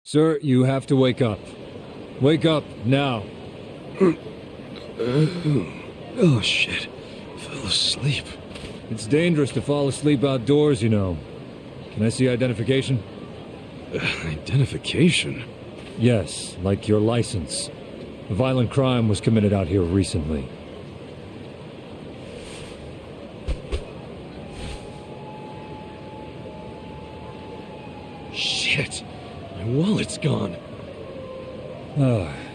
Sir, you have to wake up. Wake up, now. Oh shit. Fell asleep. It's dangerous to fall asleep outdoors, you know. Can I see identification? Identification? Yes, like your license. A violent crime was committed out here recently. Shit. My wallet's gone.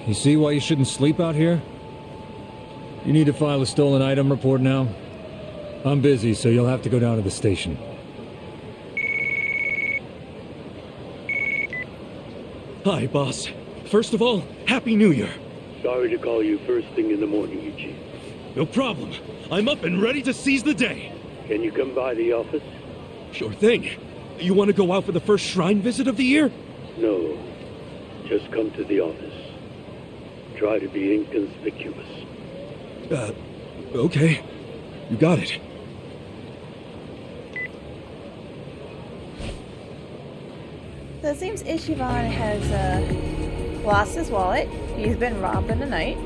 You see why you shouldn't sleep out here? You need to file a stolen item report now? I'm busy, so you'll have to go down to the station. Hi, boss. First of all, Happy New Year. Sorry to call you first thing in the morning, Ichi. No problem. I'm up and ready to seize the day. Can you come by the office? Sure thing. You want to go out for the first shrine visit of the year? No. Just come to the office. Try to be inconspicuous. Okay. You got it. So it seems Ichiban has lost his wallet. He's been robbed in the night.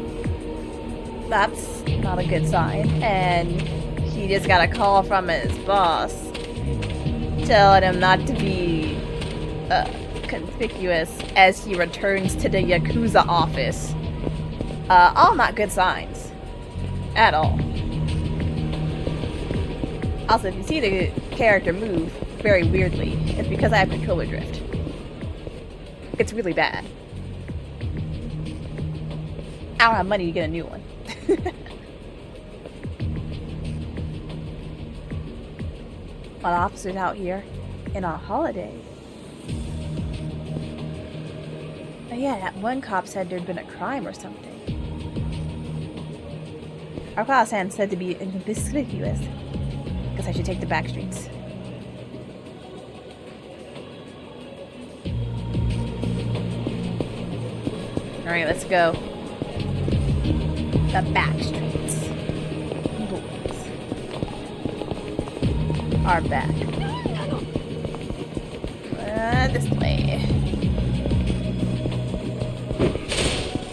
That's not a good sign. And he just got a call from his boss telling him not to be conspicuous as he returns to the Yakuza office. All not good signs. At all. Also, if you see the character move very weirdly, it's because I have controller drift. It's really bad. I don't have money to get a new one. While officers out here and on holiday. Oh yeah, that one cop said there'd been a crime or something. Our class-hand said to be inconspicuous. Guess I should take the back streets. Alright, let's go. The back streets. Boys are back. This way.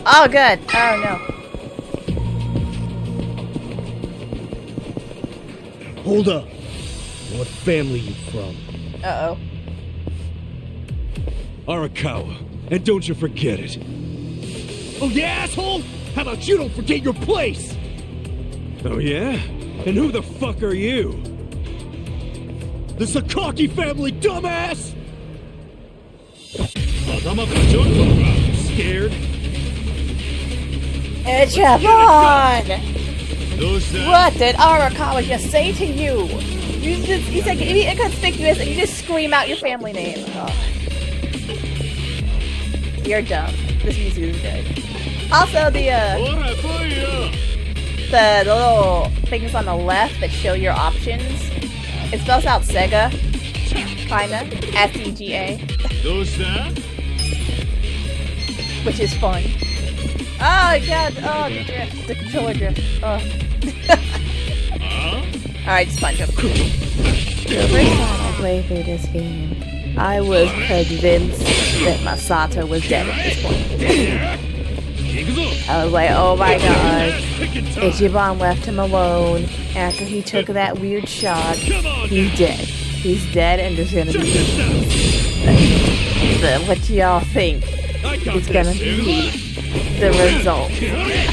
Oh, good. Oh, no. Hold up. What family you from? Uh-oh. Arakawa. And don't you forget it. Oh, you asshole! How about you don't forget your place? Oh, yeah? And who the fuck are you? The Sakaki family, dumbass! Scared? Ichiban! What did Arakawa just say to you? He's like inconspicuous and you just scream out your family name. Oh. You're dumb. This music is good. Also, the little things on the left that show your options, it spells out Sega, kinda, S-E-G-A, which is fun. Oh god, oh the drift, the controller drift, oh. Alright, sponge up. The first time I played through this game, I was convinced that Masato was dead at this point. I was like, oh my god, Ichiban left him alone after he took that weird shot. He's dead. He's dead and there's gonna be what y'all think is gonna be the result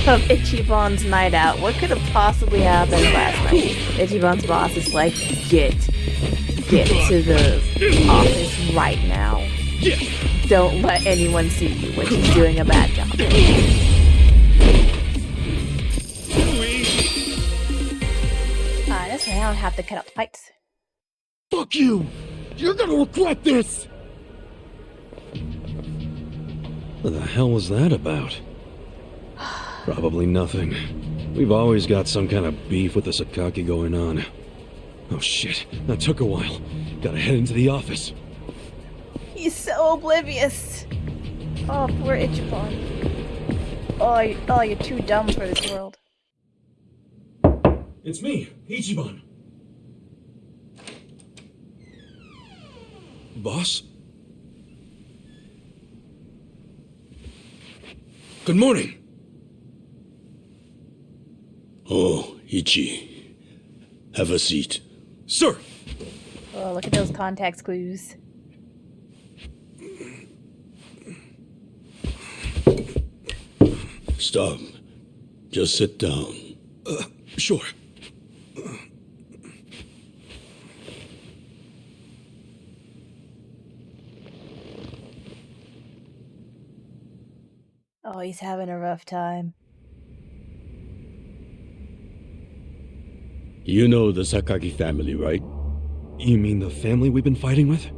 of Ichiban's night out. What could have possibly happened last night? Ichiban's boss is like, get to the office right now. Don't let anyone see you when he's doing a bad job. This way I don't have to cut out the fights. Fuck you! You're gonna regret this! What the hell was that about? Probably nothing. We've always got some kind of beef with the Sakaki going on. Oh shit, that took a while. Gotta head into the office. He's so oblivious. Oh, poor Ichiban. Oh, you're too dumb for this world. It's me, Ichiban. Boss? Good morning. Oh, Ichi. Have a seat. Sir! Oh, look at those context clues. Stop. Just sit down. Sure. Oh, he's having a rough time. You know the Sakaki family, right? You mean the family we've been fighting with?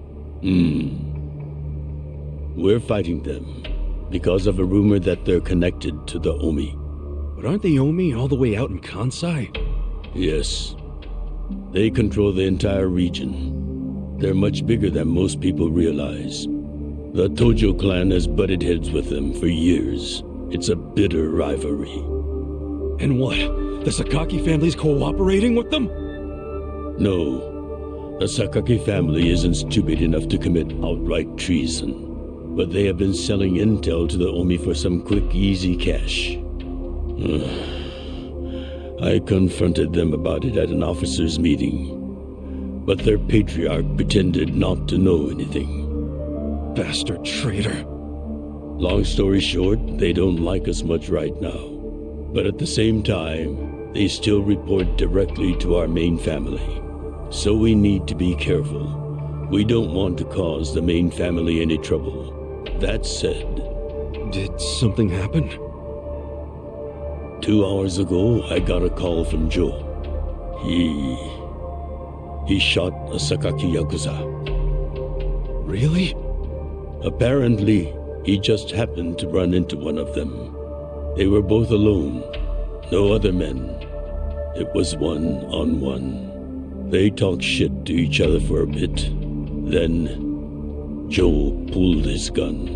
We're fighting them because of a rumor that they're connected to the Omi. But aren't the Omi all the way out in Kansai? Yes. They control the entire region. They're much bigger than most people realize. The Tojo clan has butted heads with them for years. It's a bitter rivalry. And what? The Sakaki family's cooperating with them? No. The Sakaki family isn't stupid enough to commit outright treason. But they have been selling intel to the Omi for some quick, easy cash. I confronted them about it at an officers' meeting. But their patriarch pretended not to know anything. Bastard traitor. Long story short, they don't like us much right now. But at the same time, they still report directly to our main family. So we need to be careful. We don't want to cause the main family any trouble. That said... Did something happen? 2 hours ago, I got a call from Joe. He shot a Sakaki Yakuza. Really? Apparently, he just happened to run into one of them. They were both alone. No other men. It was one-on-one. They talked shit to each other for a bit. Then, Joe pulled his gun.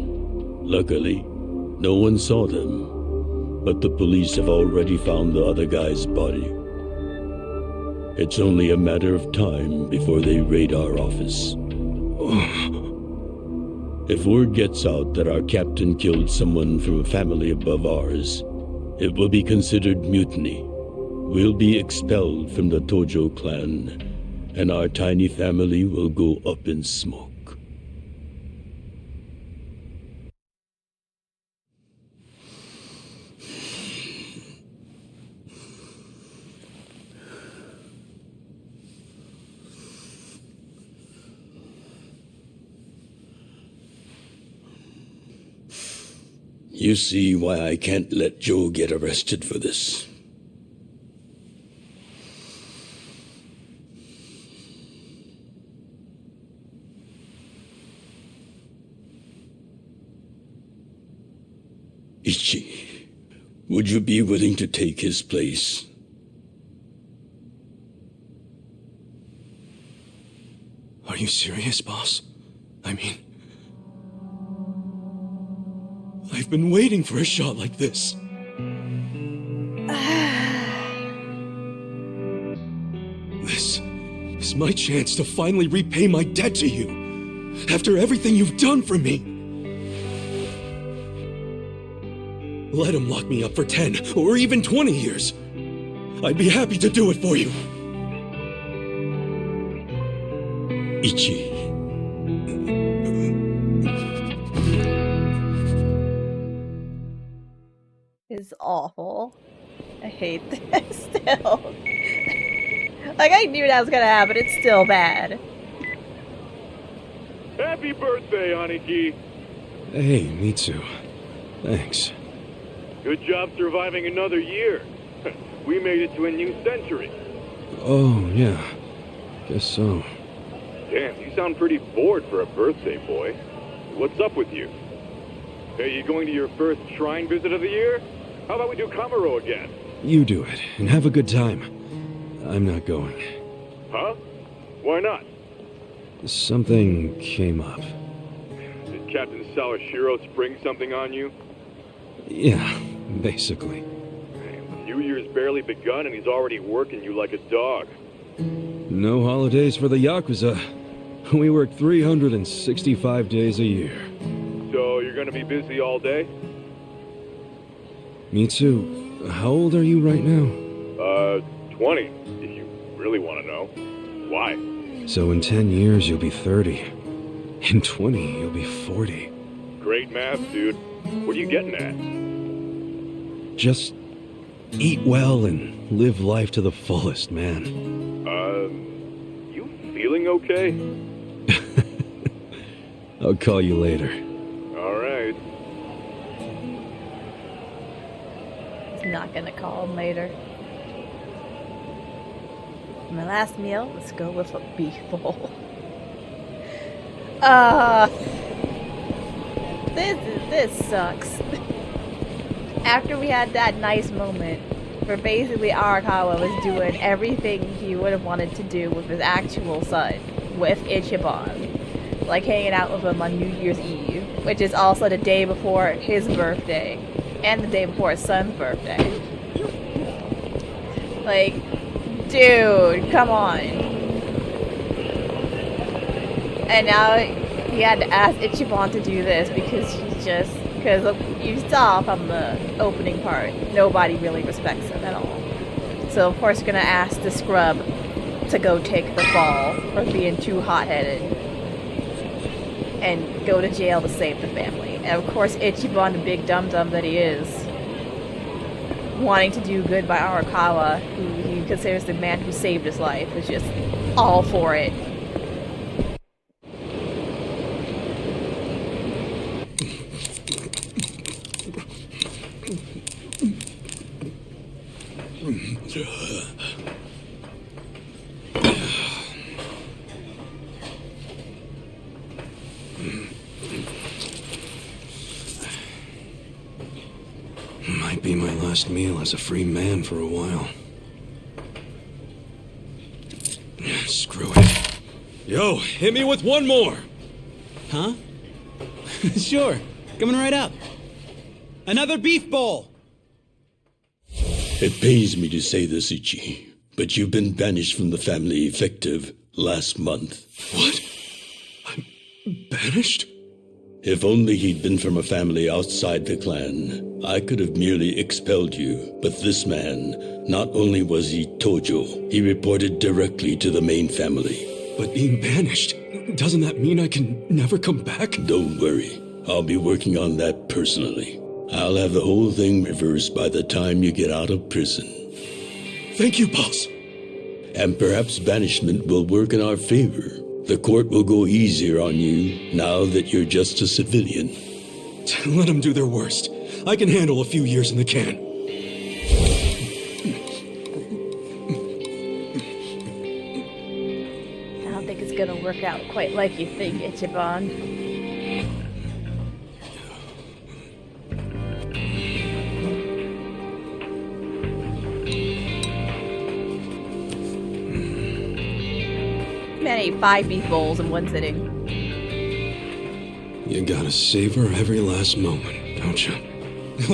Luckily, no one saw them. But the police have already found the other guy's body. It's only a matter of time before they raid our office. If word gets out that our captain killed someone from a family above ours, it will be considered mutiny. We'll be expelled from the Tojo clan, and our tiny family will go up in smoke. You see why I can't let Joe get arrested for this. Ichi, would you be willing to take his place? Are you serious, boss? I mean... I've been waiting for a shot like this. This is my chance to finally repay my debt to you. After everything you've done for me. Let him lock me up for 10 or even 20 years. I'd be happy to do it for you. Ichi. Is awful. I hate this still. Like, I knew that was gonna happen. It's still bad. Happy birthday, Aniki. Hey, Mitsu. Thanks. Good job surviving another year. We made it to a new century. Oh, yeah. Guess so. Damn, you sound pretty bored for a birthday boy. What's up with you? Hey, you going to your first shrine visit of the year? How about we do Kamuro again? You do it, and have a good time. I'm not going. Huh? Why not? Something came up. Did Captain Sawashiro spring something on you? Yeah, basically. New Year's barely begun and he's already working you like a dog. No holidays for the Yakuza. We work 365 days a year. So you're gonna be busy all day? Me too. How old are you right now? 20, if you really want to know. Why? So in 10 years, you'll be 30. In 20, you'll be 40. Great math, dude. What are you getting at? Just eat well and live life to the fullest, man. You feeling okay? I'll call you later. All right. He's not gonna call him later. My last meal, let's go with a beef bowl. This sucks. After we had that nice moment where basically Arakawa was doing everything he would have wanted to do with his actual son, with Ichiban. Like hanging out with him on New Year's Eve, which is also the day before his birthday, and the day before his son's birthday. Like, dude, come on. And now he had to ask Ichiban to do this because because you saw from the opening part, nobody really respects him at all. So of course you're gonna ask the scrub to go take the fall for being too hot-headed and go to jail to save the family. And of course Ichiban, the big dum-dum that he is, wanting to do good by Arakawa, who he considers the man who saved his life, is just all for it. Might be my last meal as a free man for a while. Screw it. Yo, hit me with one more! Huh? Sure. Coming right up. Another beef bowl! It pains me to say this, Ichi, but you've been banished from the family effective last month. What? I'm banished? If only he'd been from a family outside the clan, I could have merely expelled you. But this man, not only was he Tojo, he reported directly to the main family. But being banished, doesn't that mean I can never come back? Don't worry, I'll be working on that personally. I'll have the whole thing reversed by the time you get out of prison. Thank you, boss. And perhaps banishment will work in our favor. The court will go easier on you now that you're just a civilian. Let them do their worst. I can handle a few years in the can. I don't think it's gonna work out quite like you think, Ichiban. Man ate 5 beef bowls in one sitting. You gotta savor every last moment, don't you?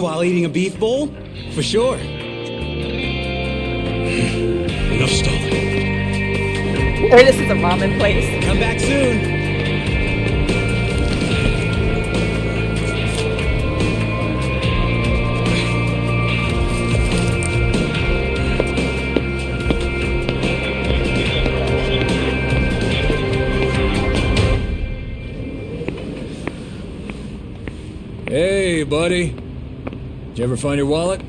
While eating a beef bowl? For sure. Enough stalling. Or this is a ramen place. Come back soon. Hey, buddy. Did you ever find your wallet?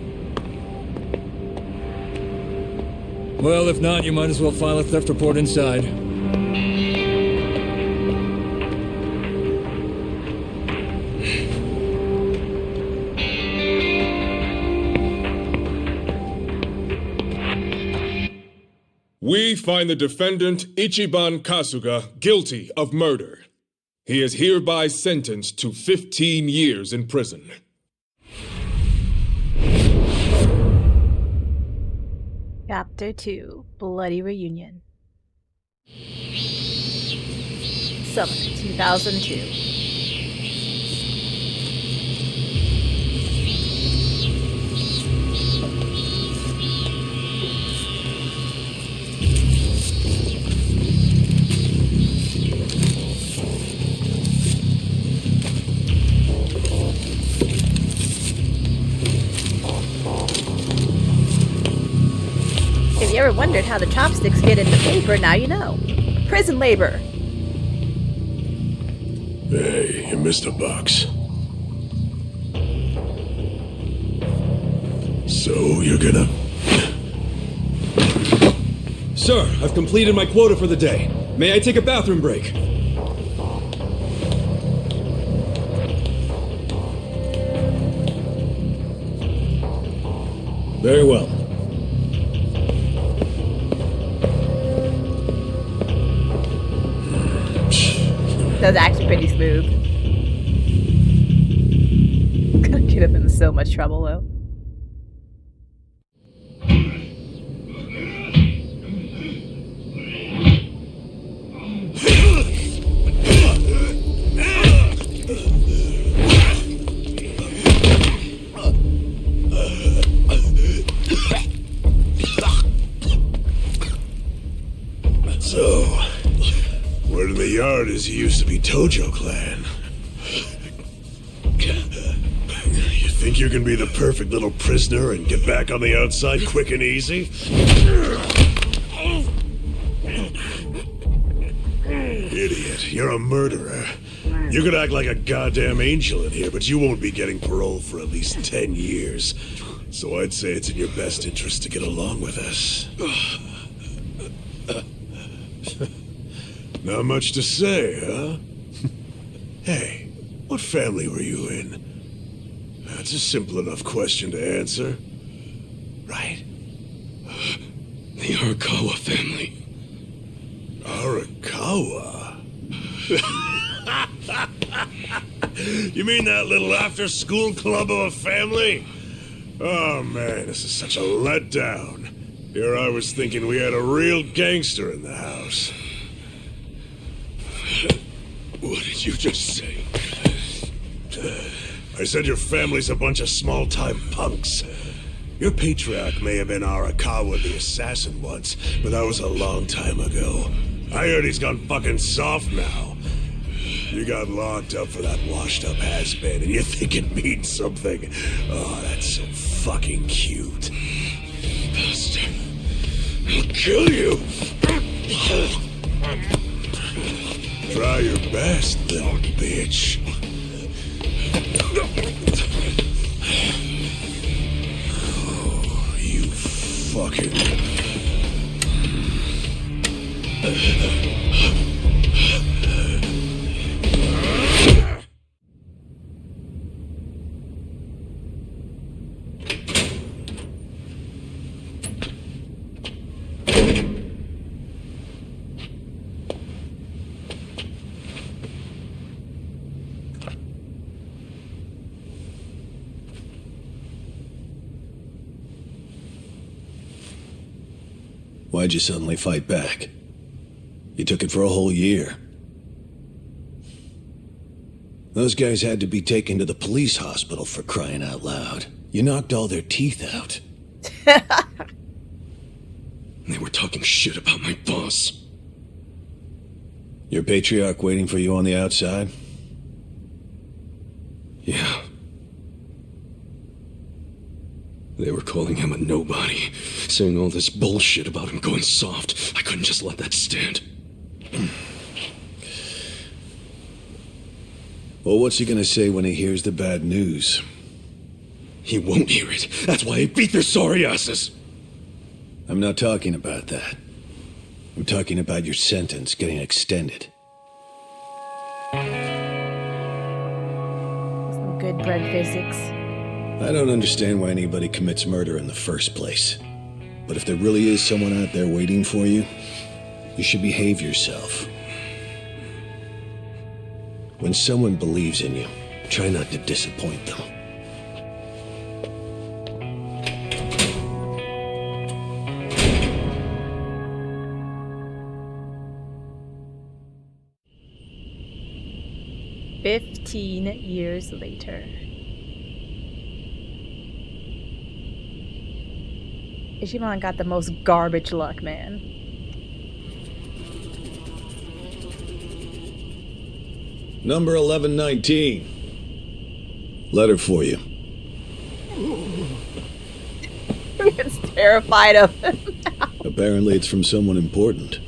Well, if not, you might as well file a theft report inside. We find the defendant, Ichiban Kasuga, guilty of murder. He is hereby sentenced to 15 years in prison. Chapter 2, Bloody Reunion. Summer 2002. ever wondered how the chopsticks get into paper, now you know. Prison labor. Hey, you missed a box. So, you're gonna... Sir, I've completed my quota for the day. May I take a bathroom break? Very well. That's actually pretty smooth. Gonna get him in so much trouble though. So, word in the yard is you used to be Tojo Clan. You think you can be the perfect little prisoner and get back on the outside quick and easy? Idiot, you're a murderer. You could act like a goddamn angel in here, but you won't be getting parole for at least 10 years. So I'd say it's in your best interest to get along with us. Not much to say, huh? Hey, what family were you in? That's a simple enough question to answer. Right? The Arakawa family. Arakawa? You mean that little after-school club of a family? Oh man, this is such a letdown. Here I was thinking we had a real gangster in the house. What did you just say? I said your family's a bunch of small-time punks. Your patriarch may have been Arakawa the assassin once, but that was a long time ago. I heard he's gone fucking soft now. You got locked up for that washed-up has-been, and you think it means something. Oh, that's so fucking cute. Bastard. I'll kill you. Try your best, little bitch. Oh, you fucking... Why'd you suddenly fight back? You took it for a whole year. Those guys had to be taken to the police hospital for crying out loud. You knocked all their teeth out. They were talking shit about my boss. Your patriarch waiting for you on the outside? Yeah. They were calling him a nobody, saying all this bullshit about him going soft. I couldn't just let that stand. Well, what's he gonna say when he hears the bad news? He won't hear it. That's why he beat their sorry asses. I'm not talking about that. I'm talking about your sentence getting extended. Some good bread physics. I don't understand why anybody commits murder in the first place. But if there really is someone out there waiting for you, you should behave yourself. When someone believes in you, try not to disappoint them. "15 years later. Ichiban got the most garbage luck, man. Number 1119. Letter for you. It's terrified of him now. Apparently it's from someone important.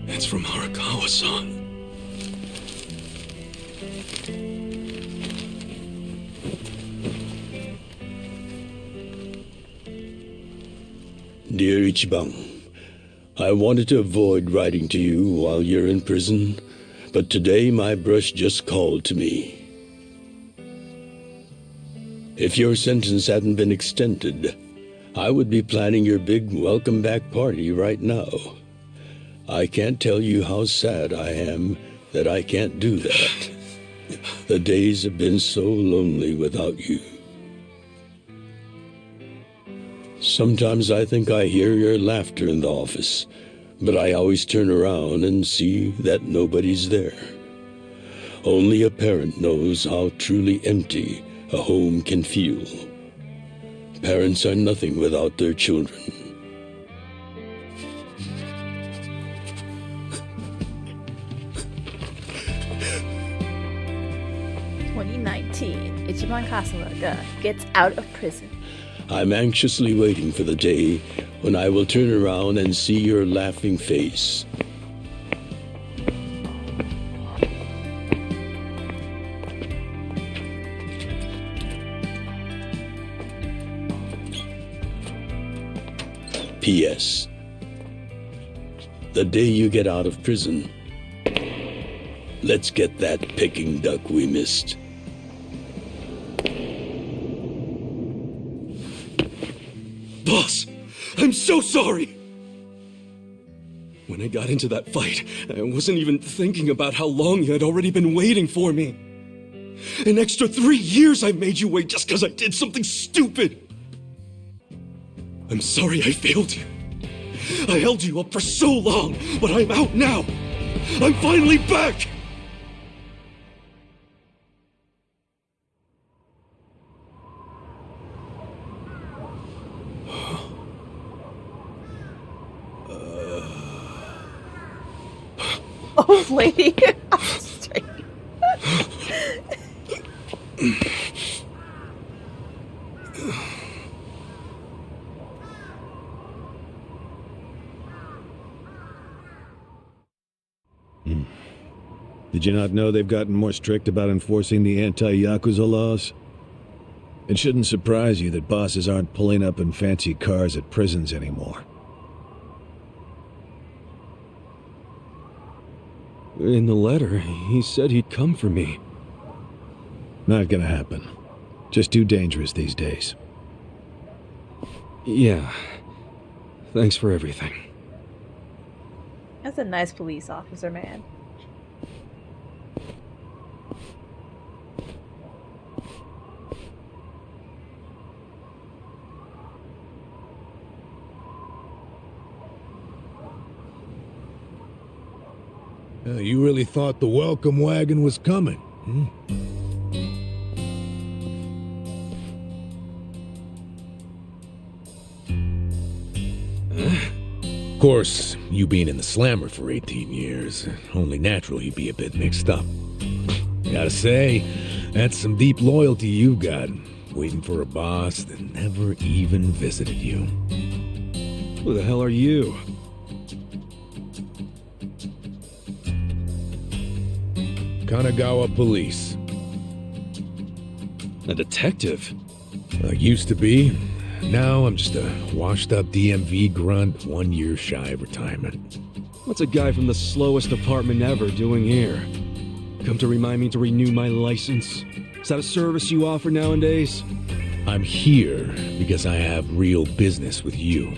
It's from Arakawa-san. Dear Ichiban, I wanted to avoid writing to you while you're in prison, but today my brush just called to me. If your sentence hadn't been extended, I would be planning your big welcome back party right now. I can't tell you how sad I am that I can't do that. The days have been so lonely without you. Sometimes I think I hear your laughter in the office, but I always turn around and see that nobody's there. Only a parent knows how truly empty a home can feel. Parents are nothing without their children. Ichiban Kasuga gets out of prison. I'm anxiously waiting for the day when I will turn around and see your laughing face. P.S. The day you get out of prison, let's get that Peking duck we missed. Boss, I'm so sorry! When I got into that fight, I wasn't even thinking about how long you had already been waiting for me. An extra 3 years I made you wait just because I did something stupid. I'm sorry I failed you. I held you up for so long, but I'm out now. I'm finally back! Old lady. Straight. Did you not know they've gotten more strict about enforcing the anti-Yakuza laws? It shouldn't surprise you that bosses aren't pulling up in fancy cars at prisons anymore. In the letter, he said he'd come for me. Not gonna happen. Just too dangerous these days. Yeah. Thanks for everything. That's a nice police officer, man. You really thought the welcome wagon was coming, hmm? Of course, you being in the slammer for 18 years, only natural you'd be a bit mixed up. Gotta say, that's some deep loyalty you've got, waiting for a boss that never even visited you. Who the hell are you? Kanagawa Police. A detective? Used to be. Now I'm just a washed-up DMV grunt 1 year shy of retirement. What's a guy from the slowest department ever doing here? Come to remind me to renew my license? Is that a service you offer nowadays? I'm here because I have real business with you.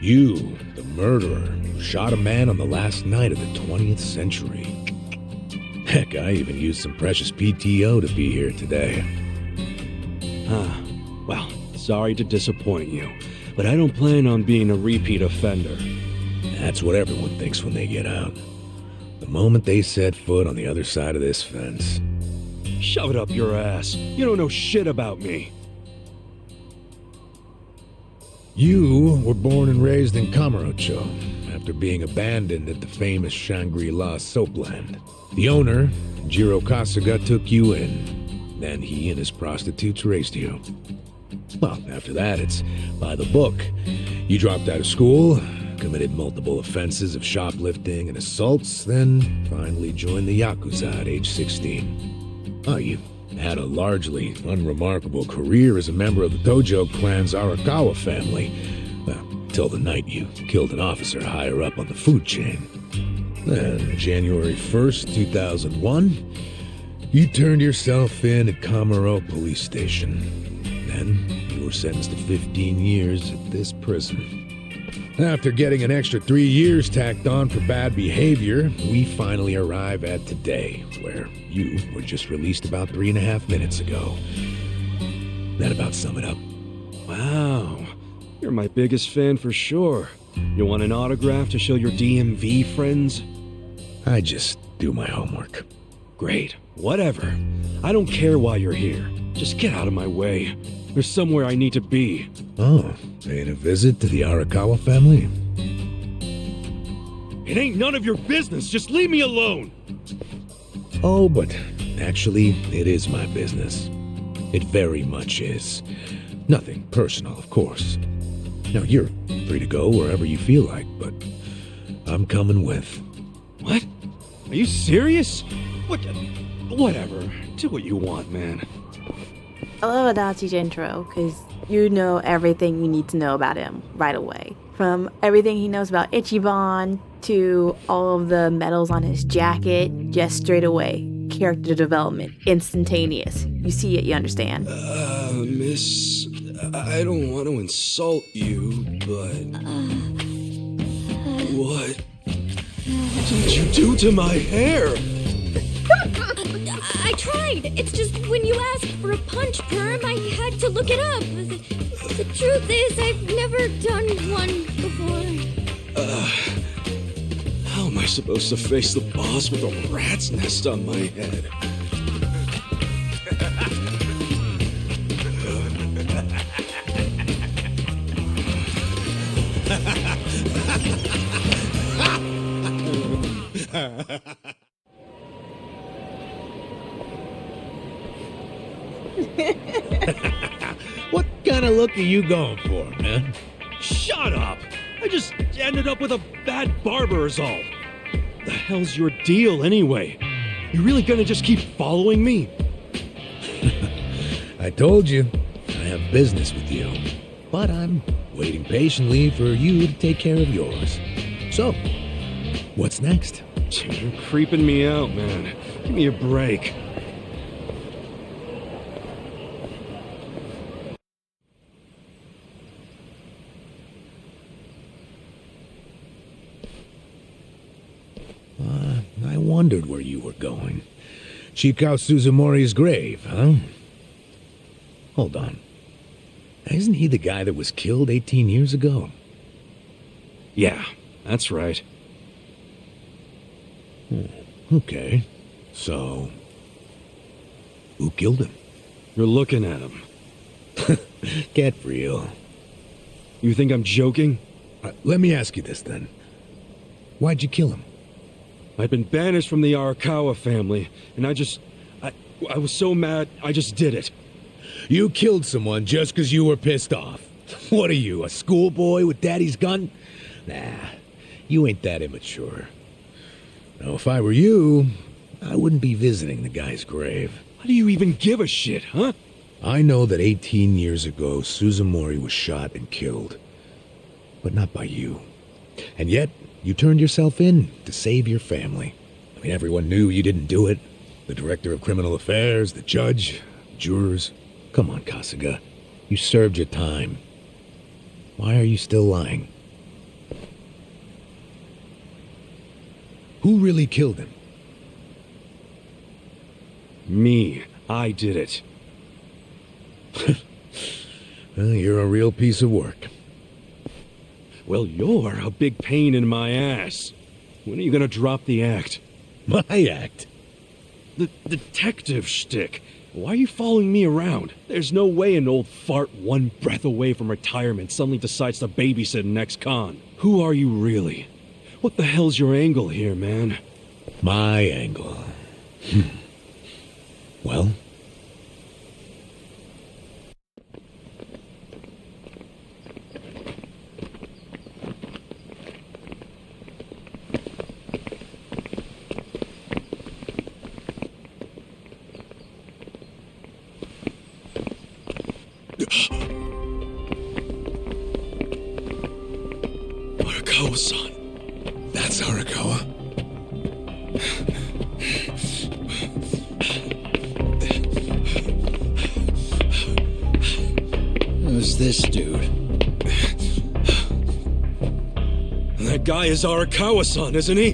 You, the murderer, who shot a man on the last night of the 20th century. Heck, I even used some precious PTO to be here today. Well, sorry to disappoint you, but I don't plan on being a repeat offender. That's what everyone thinks when they get out. The moment they set foot on the other side of this fence. Shove it up your ass. You don't know shit about me. You were born and raised in Kamurocho, after being abandoned at the famous Shangri-La soapland. The owner, Jiro Kasuga, took you in. Then he and his prostitutes raised you. Well, after that, it's by the book. You dropped out of school, committed multiple offenses of shoplifting and assaults, then finally joined the Yakuza at age 16. Oh, you had a largely unremarkable career as a member of the Tojo clan's Arakawa family. Well, till the night you killed an officer higher up on the food chain. Then, January 1st, 2001, you turned yourself in at Kamaro Police Station. Then, you were sentenced to 15 years at this prison. After getting an extra 3 years tacked on for bad behavior, we finally arrive at today, where you were just released about 3.5 minutes ago. That about sum it up. Wow. You're my biggest fan for sure. You want an autograph to show your DMV friends? I just do my homework. Great. Whatever. I don't care why you're here. Just get out of my way. There's somewhere I need to be. Oh, paying a visit to the Arakawa family? It ain't none of your business. Just leave me alone. Oh, but actually, it is my business. It very much is. Nothing personal, of course. Now, you're free to go wherever you feel like, but I'm coming with. What? Are you serious? What? Whatever. Do what you want, man. I love Adachi's intro, because you know everything you need to know about him right away. From everything he knows about Ichiban, to all of the medals on his jacket, just straight away. Character development, instantaneous. You see it, you understand. Miss, I don't want to insult you, but... What did you do to my hair? I tried. It's just when you asked for a punch perm, I had to look it up. The truth is, I've never done one before. How am I supposed to face the boss with a rat's nest on my head? What kind of look are you going for, man? Shut up! I just ended up with a bad barber is all. The hell's your deal anyway? You really gonna just keep following me? I told you, I have business with you. But I'm waiting patiently for you to take care of yours. So, what's next? You're creeping me out, man. Give me a break. I wondered where you were going. Chikao Suzumori's grave, huh? Hold on. Isn't he the guy that was killed 18 years ago? Yeah, that's right. Okay. So, who killed him? You're looking at him. Get real. You think I'm joking? Let me ask you this then. Why'd you kill him? I'd been banished from the Arakawa family, and I was so mad, I just did it. You killed someone just because you were pissed off. What are you, a schoolboy with daddy's gun? Nah, you ain't that immature. Now, if I were you, I wouldn't be visiting the guy's grave. How do you even give a shit, huh? I know that 18 years ago, Suzumori was shot and killed. But not by you. And yet, you turned yourself in to save your family. I mean, everyone knew you didn't do it. The director of criminal affairs, the judge, jurors. Come on, Kasuga. You served your time. Why are you still lying? Who really killed him? Me. I did it. Well, you're a real piece of work. Well, you're a big pain in my ass. When are you gonna drop the act? My act? The detective shtick. Why are you following me around? There's no way an old fart one breath away from retirement suddenly decides to babysit an ex-con. Who are you really? What the hell's your angle here, man? My angle. Well? Arakawa-san. That's Arakawa? Who's this dude? That guy is Arakawa-san, isn't he?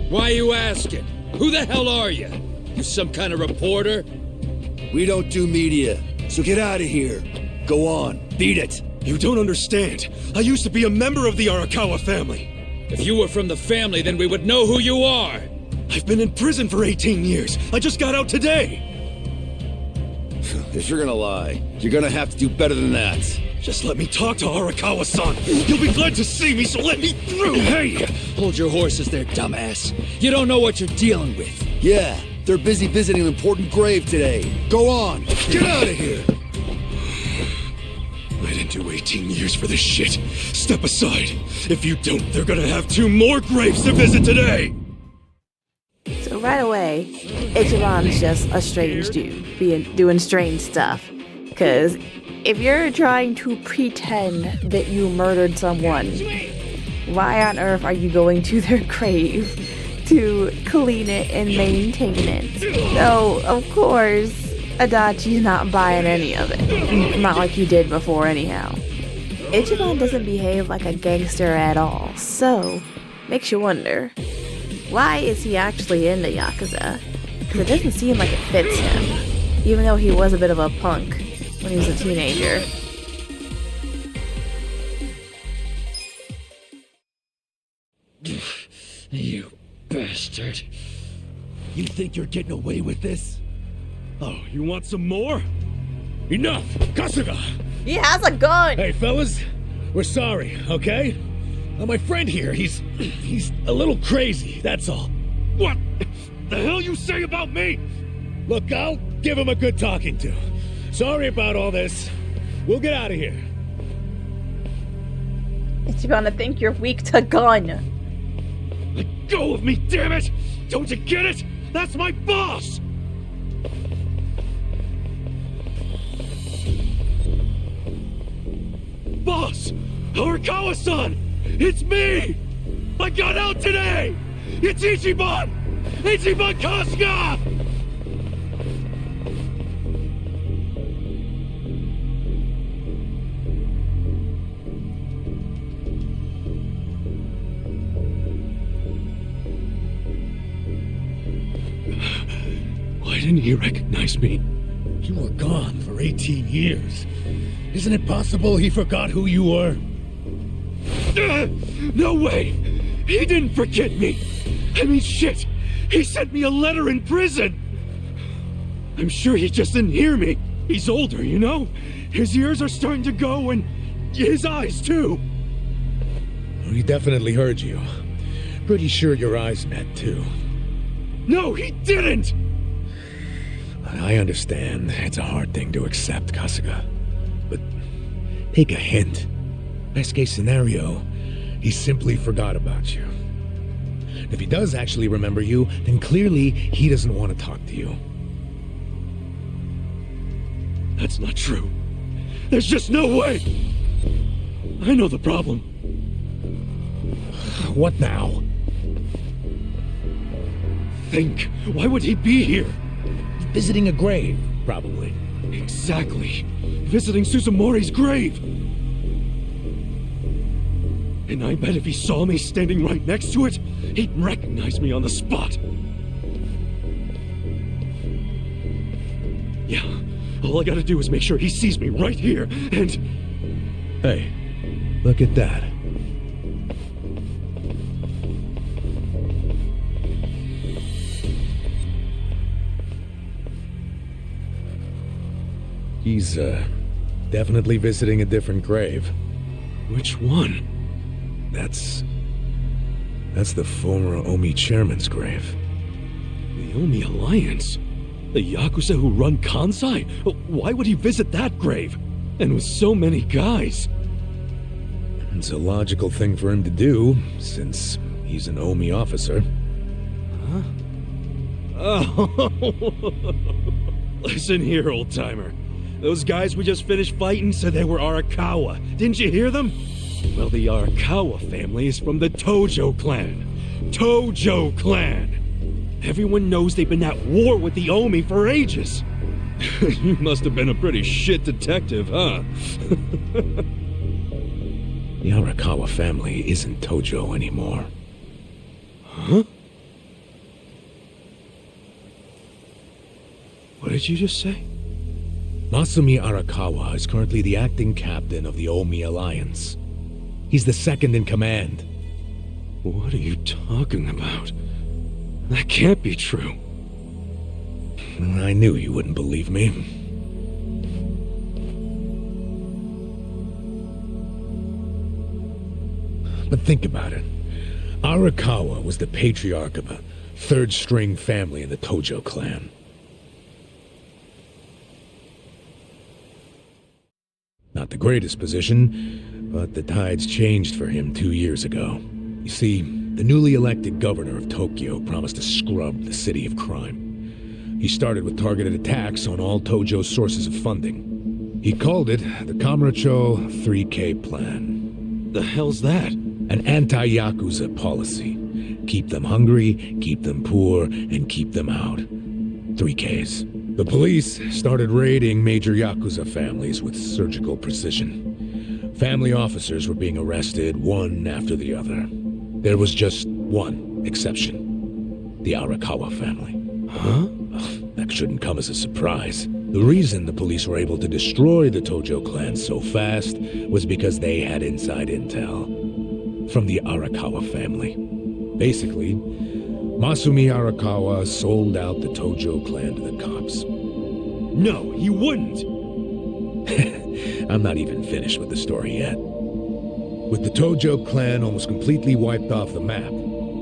Why are you asking? Who the hell are you? You some kind of reporter? We don't do media, so get out of here. Go on, beat it. You don't understand. I used to be a member of the Arakawa family. If you were from the family, then we would know who you are. I've been in prison for 18 years. I just got out today. If you're gonna lie, you're gonna have to do better than that. Just let me talk to Arakawa-san. He'll be glad to see me, so let me through. Hey, hold your horses there, dumbass. You don't know what you're dealing with. Yeah, they're busy visiting an important grave today. Go on, get out of here. I didn't do 18 years for this shit. Step aside. If you don't, they're gonna have 2 more graves to visit today. So right away, Ichiban's just a strange dude, doing strange stuff. Because if you're trying to pretend that you murdered someone, why on earth are you going to their grave to clean it and maintain it? No, of course, Adachi's not buying any of it. Not like he did before anyhow. Ichiban doesn't behave like a gangster at all, so makes you wonder, why is he actually in the Yakuza? Because it doesn't seem like it fits him, even though he was a bit of a punk when he was a teenager. You bastard. You think you're getting away with this? Oh, you want some more? Enough! Kasuga! He has a gun! Hey, fellas, we're sorry, okay? My friend here, he's a little crazy, that's all. What the hell you say about me? Look, I'll give him a good talking to. Sorry about all this. We'll get out of here. Ichiban, I think you're weak to gun. Let go of me, damn it! Don't you get it? That's my boss! Boss! Arakawa-san! It's me! I got out today! It's Ichiban! Ichiban Kasuga! Why didn't he recognize me? You were gone for 18 years. Isn't it possible he forgot who you were? No way! He didn't forget me! I mean, shit! He sent me a letter in prison! I'm sure he just didn't hear me. He's older, you know? His ears are starting to go, and his eyes, too. He definitely heard you. Pretty sure your eyes met, too. No, he didn't! I understand. It's a hard thing to accept, Kasuga. But take a hint. Best case scenario, he simply forgot about you. If he does actually remember you, then clearly he doesn't want to talk to you. That's not true. There's just no way! I know the problem. What now? Think. Why would he be here? Visiting a grave, probably. Exactly. Visiting Suzumori's grave. And I bet if he saw me standing right next to it, he'd recognize me on the spot. Yeah, all I gotta do is make sure he sees me right here, and... Hey, look at that. He's, definitely visiting a different grave. Which one? That's the former Omi chairman's grave. The Omi Alliance? The Yakuza who run Kansai? Why would he visit that grave? And with so many guys? It's a logical thing for him to do, since he's an Omi officer. Huh? Oh. Listen here, old-timer. Those guys we just finished fighting said they were Arakawa. Didn't you hear them? Well, the Arakawa family is from the Tojo clan. Tojo clan! Everyone knows they've been at war with the Omi for ages. You must have been a pretty shit detective, huh? The Arakawa family isn't Tojo anymore. Huh? What did you just say? Masumi Arakawa is currently the acting captain of the Omi Alliance. He's the second in command. What are you talking about? That can't be true. I knew you wouldn't believe me. But think about it. Arakawa was the patriarch of a third-string family in the Tojo clan. Not the greatest position, but the tides changed for him 2 years ago. You see, the newly elected governor of Tokyo promised to scrub the city of crime. He started with targeted attacks on all Tojo's sources of funding. He called it the Kamurocho 3K Plan. The hell's that? An anti-Yakuza policy. Keep them hungry, keep them poor, and keep them out. 3Ks. The police started raiding major Yakuza families with surgical precision. Family officers were being arrested one after the other. There was just one exception. The Arakawa family. Huh? That shouldn't come as a surprise. The reason the police were able to destroy the Tojo clan so fast was because they had inside intel from the Arakawa family. Basically, Masumi Arakawa sold out the Tojo clan to the cops. No, he wouldn't! I'm not even finished with the story yet. With the Tojo clan almost completely wiped off the map,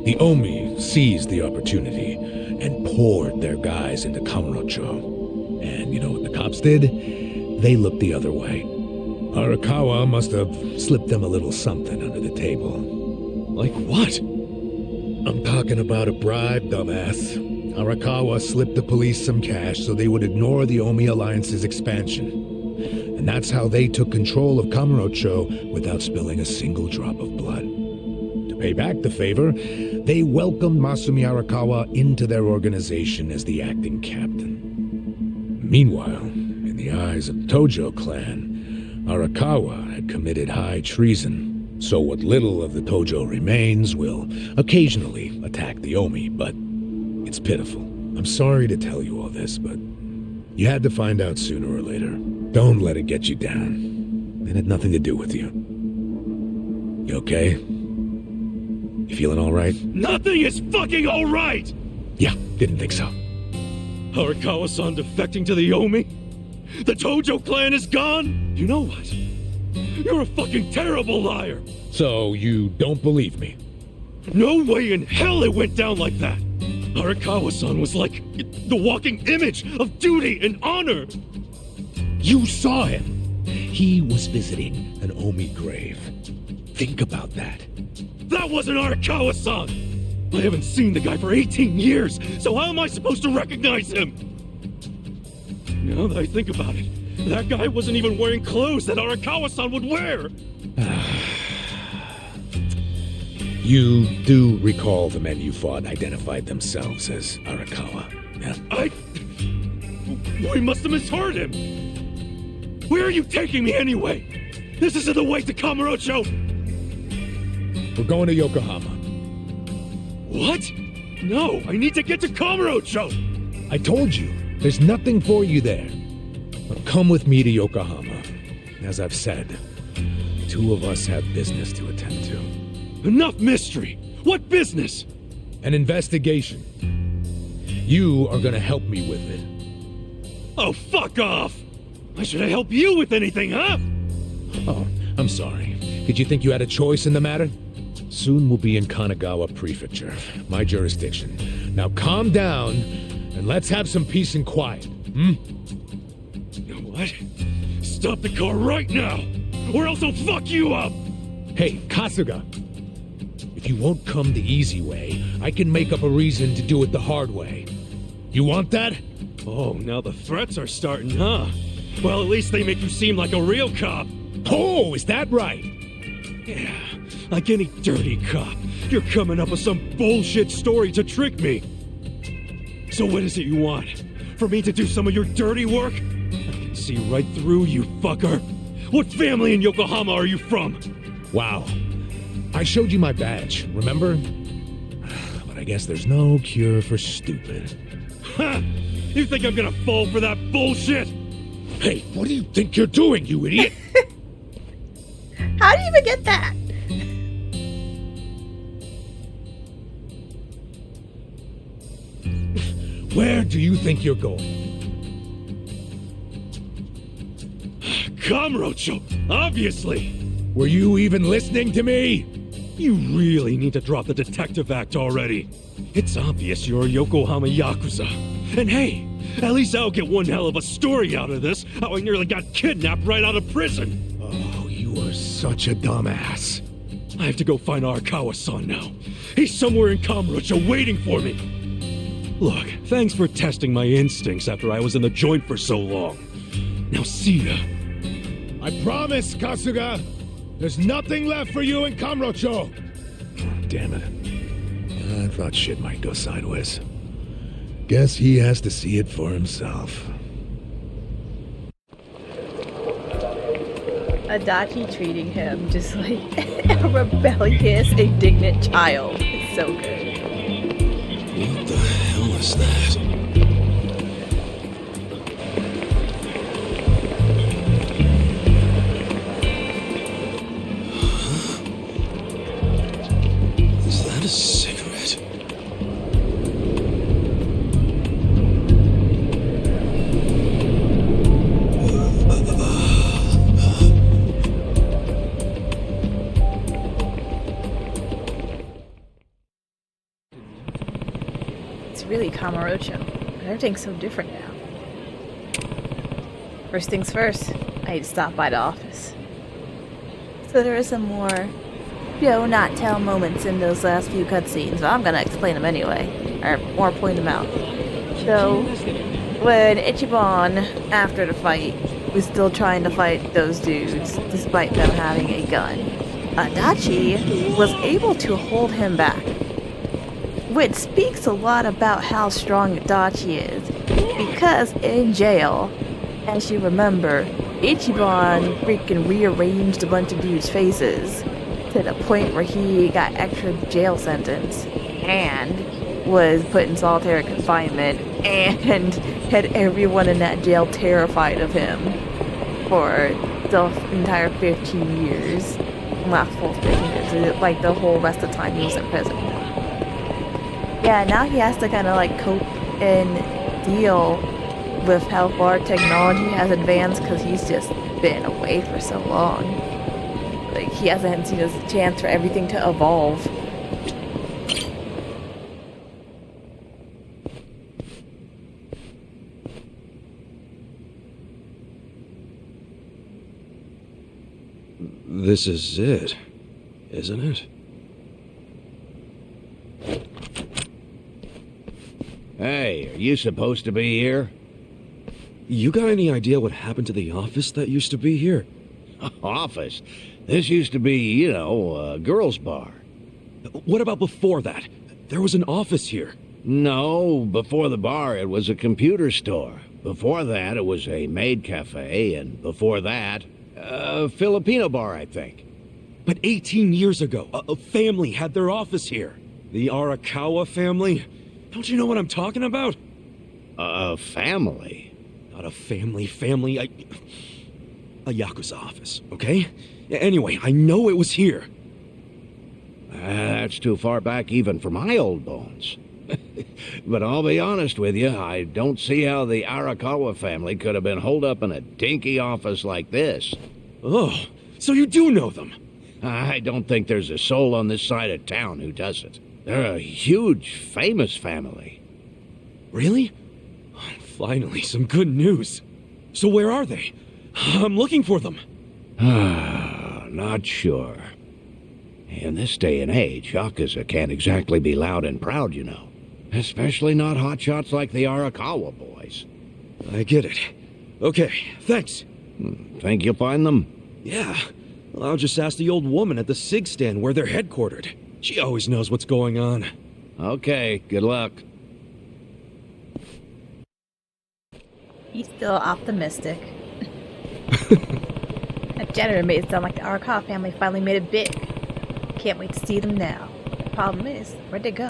the Omi seized the opportunity and poured their guys into Kamurocho. And you know what the cops did? They looked the other way. Arakawa must have slipped them a little something under the table. Like what? I'm talking about a bribe, dumbass. Arakawa slipped the police some cash so they would ignore the Omi Alliance's expansion. And that's how they took control of Kamurocho without spilling a single drop of blood. To pay back the favor, they welcomed Masumi Arakawa into their organization as the acting captain. Meanwhile, in the eyes of the Tojo clan, Arakawa had committed high treason. So what little of the Tojo remains will occasionally attack the Omi, but it's pitiful. I'm sorry to tell you all this, but you had to find out sooner or later. Don't let it get you down. It had nothing to do with you. You okay? You feeling all right? Nothing is fucking all right! Yeah, didn't think so. Arakawa-san defecting to the Omi? The Tojo clan is gone? You know what? You're a fucking terrible liar! So you don't believe me? No way in hell it went down like that! Arakawa-san was like the walking image of duty and honor! You saw him! He was visiting an Omi grave. Think about that. That wasn't Arakawa-san! I haven't seen the guy for 18 years, so how am I supposed to recognize him? Now that I think about it, that guy wasn't even wearing clothes that Arakawa-san would wear! You do recall the men you fought identified themselves as Arakawa, yeah? We must have misheard him! Where are you taking me anyway? This isn't the way to Kamurocho! We're going to Yokohama. What? No, I need to get to Kamurocho! I told you, there's nothing for you there. But come with me to Yokohama. As I've said, two of us have business to attend to. Enough mystery! What business? An investigation. You are gonna help me with it. Oh, fuck off! Why should I help you with anything, huh? Oh, I'm sorry. Did you think you had a choice in the matter? Soon we'll be in Kanagawa Prefecture, my jurisdiction. Now calm down, and let's have some peace and quiet, hmm? You know what? Stop the car right now, or else I'll fuck you up! Hey, Kasuga. If you won't come the easy way, I can make up a reason to do it the hard way. You want that? Oh, now the threats are starting, huh? Well, at least they make you seem like a real cop. Oh, is that right? Yeah, like any dirty cop, you're coming up with some bullshit story to trick me. So what is it you want? For me to do some of your dirty work? I can see right through you, fucker. What family in Yokohama are you from? Wow. I showed you my badge, remember? But I guess there's no cure for stupid. Ha! You think I'm gonna fall for that bullshit? Hey, what do you think you're doing, you idiot? How do you even get that? Where do you think you're going? Kamurocho, obviously! Were you even listening to me? You really need to drop the detective act already. It's obvious you're a Yokohama Yakuza. And hey, at least I'll get one hell of a story out of this, how I nearly got kidnapped right out of prison. Oh, you are such a dumbass. I have to go find Arakawa-san now. He's somewhere in Kamurocho waiting for me. Look, thanks for testing my instincts after I was in the joint for so long. Now see ya. I promise, Kasuga. There's nothing left for you in Kamurocho. Damn it. I thought shit might go sideways. Guess he has to see it for himself. Adachi treating him just like a rebellious, indignant child. It's so good. What the hell is that? Is that a cigarette? It's really Kamurocho. Everything's so different now. First things first, I need to stop by the office. So there are some more not tell moments in those last few cutscenes, but I'm gonna explain them anyway, or point them out. So, when Ichiban, after the fight, was still trying to fight those dudes, despite them having a gun, Adachi was able to hold him back. Which speaks a lot about how strong Adachi is, because in jail, as you remember, Ichiban freaking rearranged a bunch of dudes' faces to the point where he got extra jail sentence and was put in solitary confinement and had everyone in that jail terrified of him for the entire 15 years. Not full 15 years, like the whole rest of the time he was in prison. Yeah, now he has to kind of like cope and deal with how far technology has advanced because he's just been away for so long. Like, he hasn't seen a chance for everything to evolve. This is it, isn't it? Hey, are you supposed to be here? You got any idea what happened to the office that used to be here? Office? This used to be, a girls' bar. What about before that? There was an office here. No, before the bar it was a computer store. Before that it was a maid cafe, and before that, a Filipino bar, I think. But 18 years ago, a family had their office here. The Arakawa family. Don't you know what I'm talking about? A family? Not a family, a Yakuza office, okay? Anyway, I know it was here. That's too far back even for my old bones. But I'll be honest with you, I don't see how the Arakawa family could have been holed up in a dinky office like this. Oh, so you do know them? I don't think there's a soul on this side of town who doesn't. They're a huge, famous family. Really? Finally, some good news. So where are they? I'm looking for them. Not sure. In this day and age, Yakuza can't exactly be loud and proud, you know. Especially not hotshots like the Arakawa boys. I get it. Okay, thanks. Think you'll find them? Yeah. I'll just ask the old woman at the SIG stand where they're headquartered. She always knows what's going on. Okay, good luck. He's still optimistic. That janitor made it sound like the Arakawa family finally made it big. Can't wait to see them now. Problem is, where'd they go?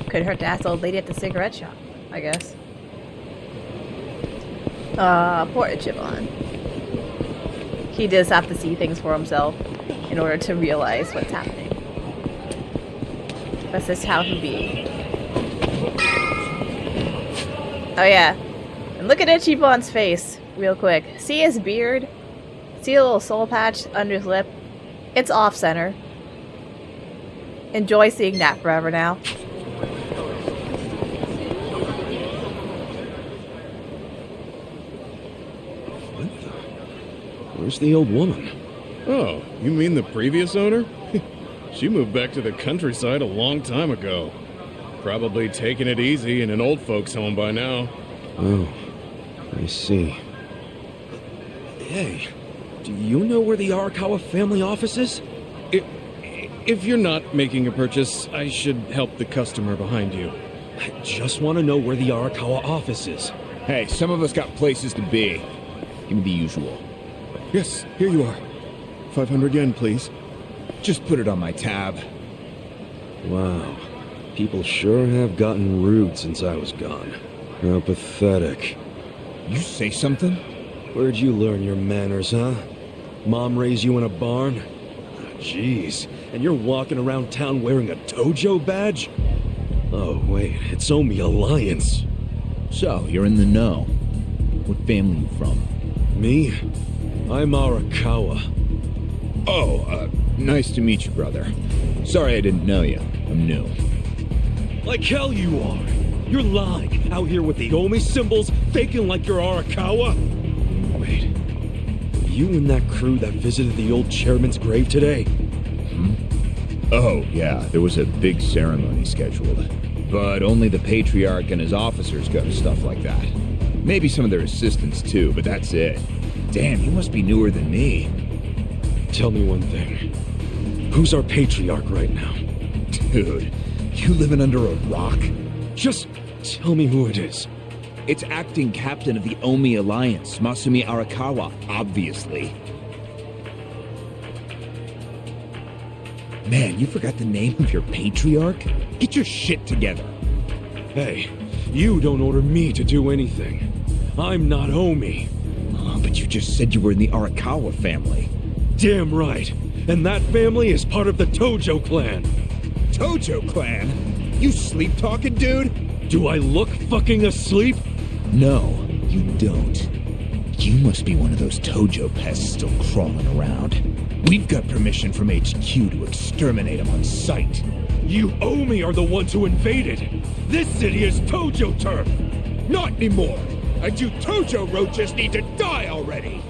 Couldn't hurt to ask the old lady at the cigarette shop, I guess. Poor Ichiban. He does have to see things for himself in order to realize what's happening. That's just how he be. Oh yeah. And look at Ichiban's face, real quick. See his beard? See a little soul patch under his lip? It's off-center. Enjoy seeing that forever now. Where's the old woman? Oh, you mean the previous owner? She moved back to the countryside a long time ago. Probably taking it easy in an old folks' home by now. Oh, I see. Hey, do you know where the Arakawa family office is? If you're not making a purchase, I should help the customer behind you. I just want to know where the Arakawa office is. Hey, some of us got places to be. Give me the usual. Yes, here you are. 500 yen, please. Just put it on my tab. Wow. People sure have gotten rude since I was gone. How pathetic. You say something? Where'd you learn your manners, huh? Mom raised you in a barn? Jeez. And you're walking around town wearing a Tojo badge? Oh, wait. It's Omi Alliance. So, you're in the know. What family you from? Me? I'm Arakawa. Oh, nice to meet you, brother. Sorry I didn't know you. I'm new. Like hell you are. You're lying, out here with the Omi symbols, faking like you're Arakawa. Wait, were you in that crew that visited the old chairman's grave today? Oh, yeah, there was a big ceremony scheduled. But only the Patriarch and his officers go to stuff like that. Maybe some of their assistants too, but that's it. Damn, you must be newer than me. Tell me one thing. Who's our Patriarch right now? Dude, you living under a rock? Just tell me who it is. It's acting captain of the Omi Alliance, Masumi Arakawa, obviously. Man, you forgot the name of your Patriarch? Get your shit together. Hey, you don't order me to do anything. I'm not Omi. Oh, but you just said you were in the Arakawa family. Damn right. And that family is part of the Tojo clan. Tojo clan? You sleep-talking, dude? Do I look fucking asleep? No, you don't. You must be one of those Tojo pests still crawling around. We've got permission from HQ to exterminate them on sight. You Omi are the ones who invaded. This city is Tojo turf. Not anymore. And you Tojo roaches need to die already.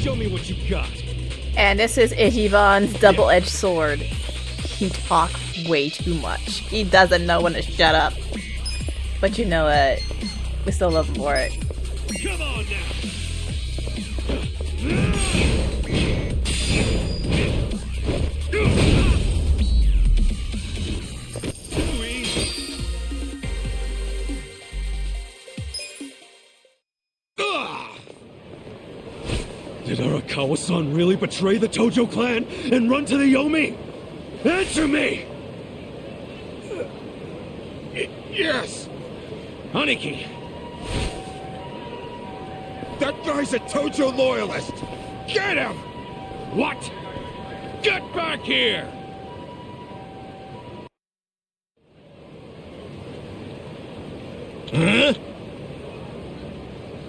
Show me what you got. And this is Ichiban's double-edged sword. He talks way too much. He doesn't know when to shut up. But you know what? We still love him for it. Come on now. Did Arakawa-san really betray the Tojo clan and run to the Yomi? Answer me! Yes! Aniki! That guy's a Tojo loyalist! Get him! What? Get back here! Huh?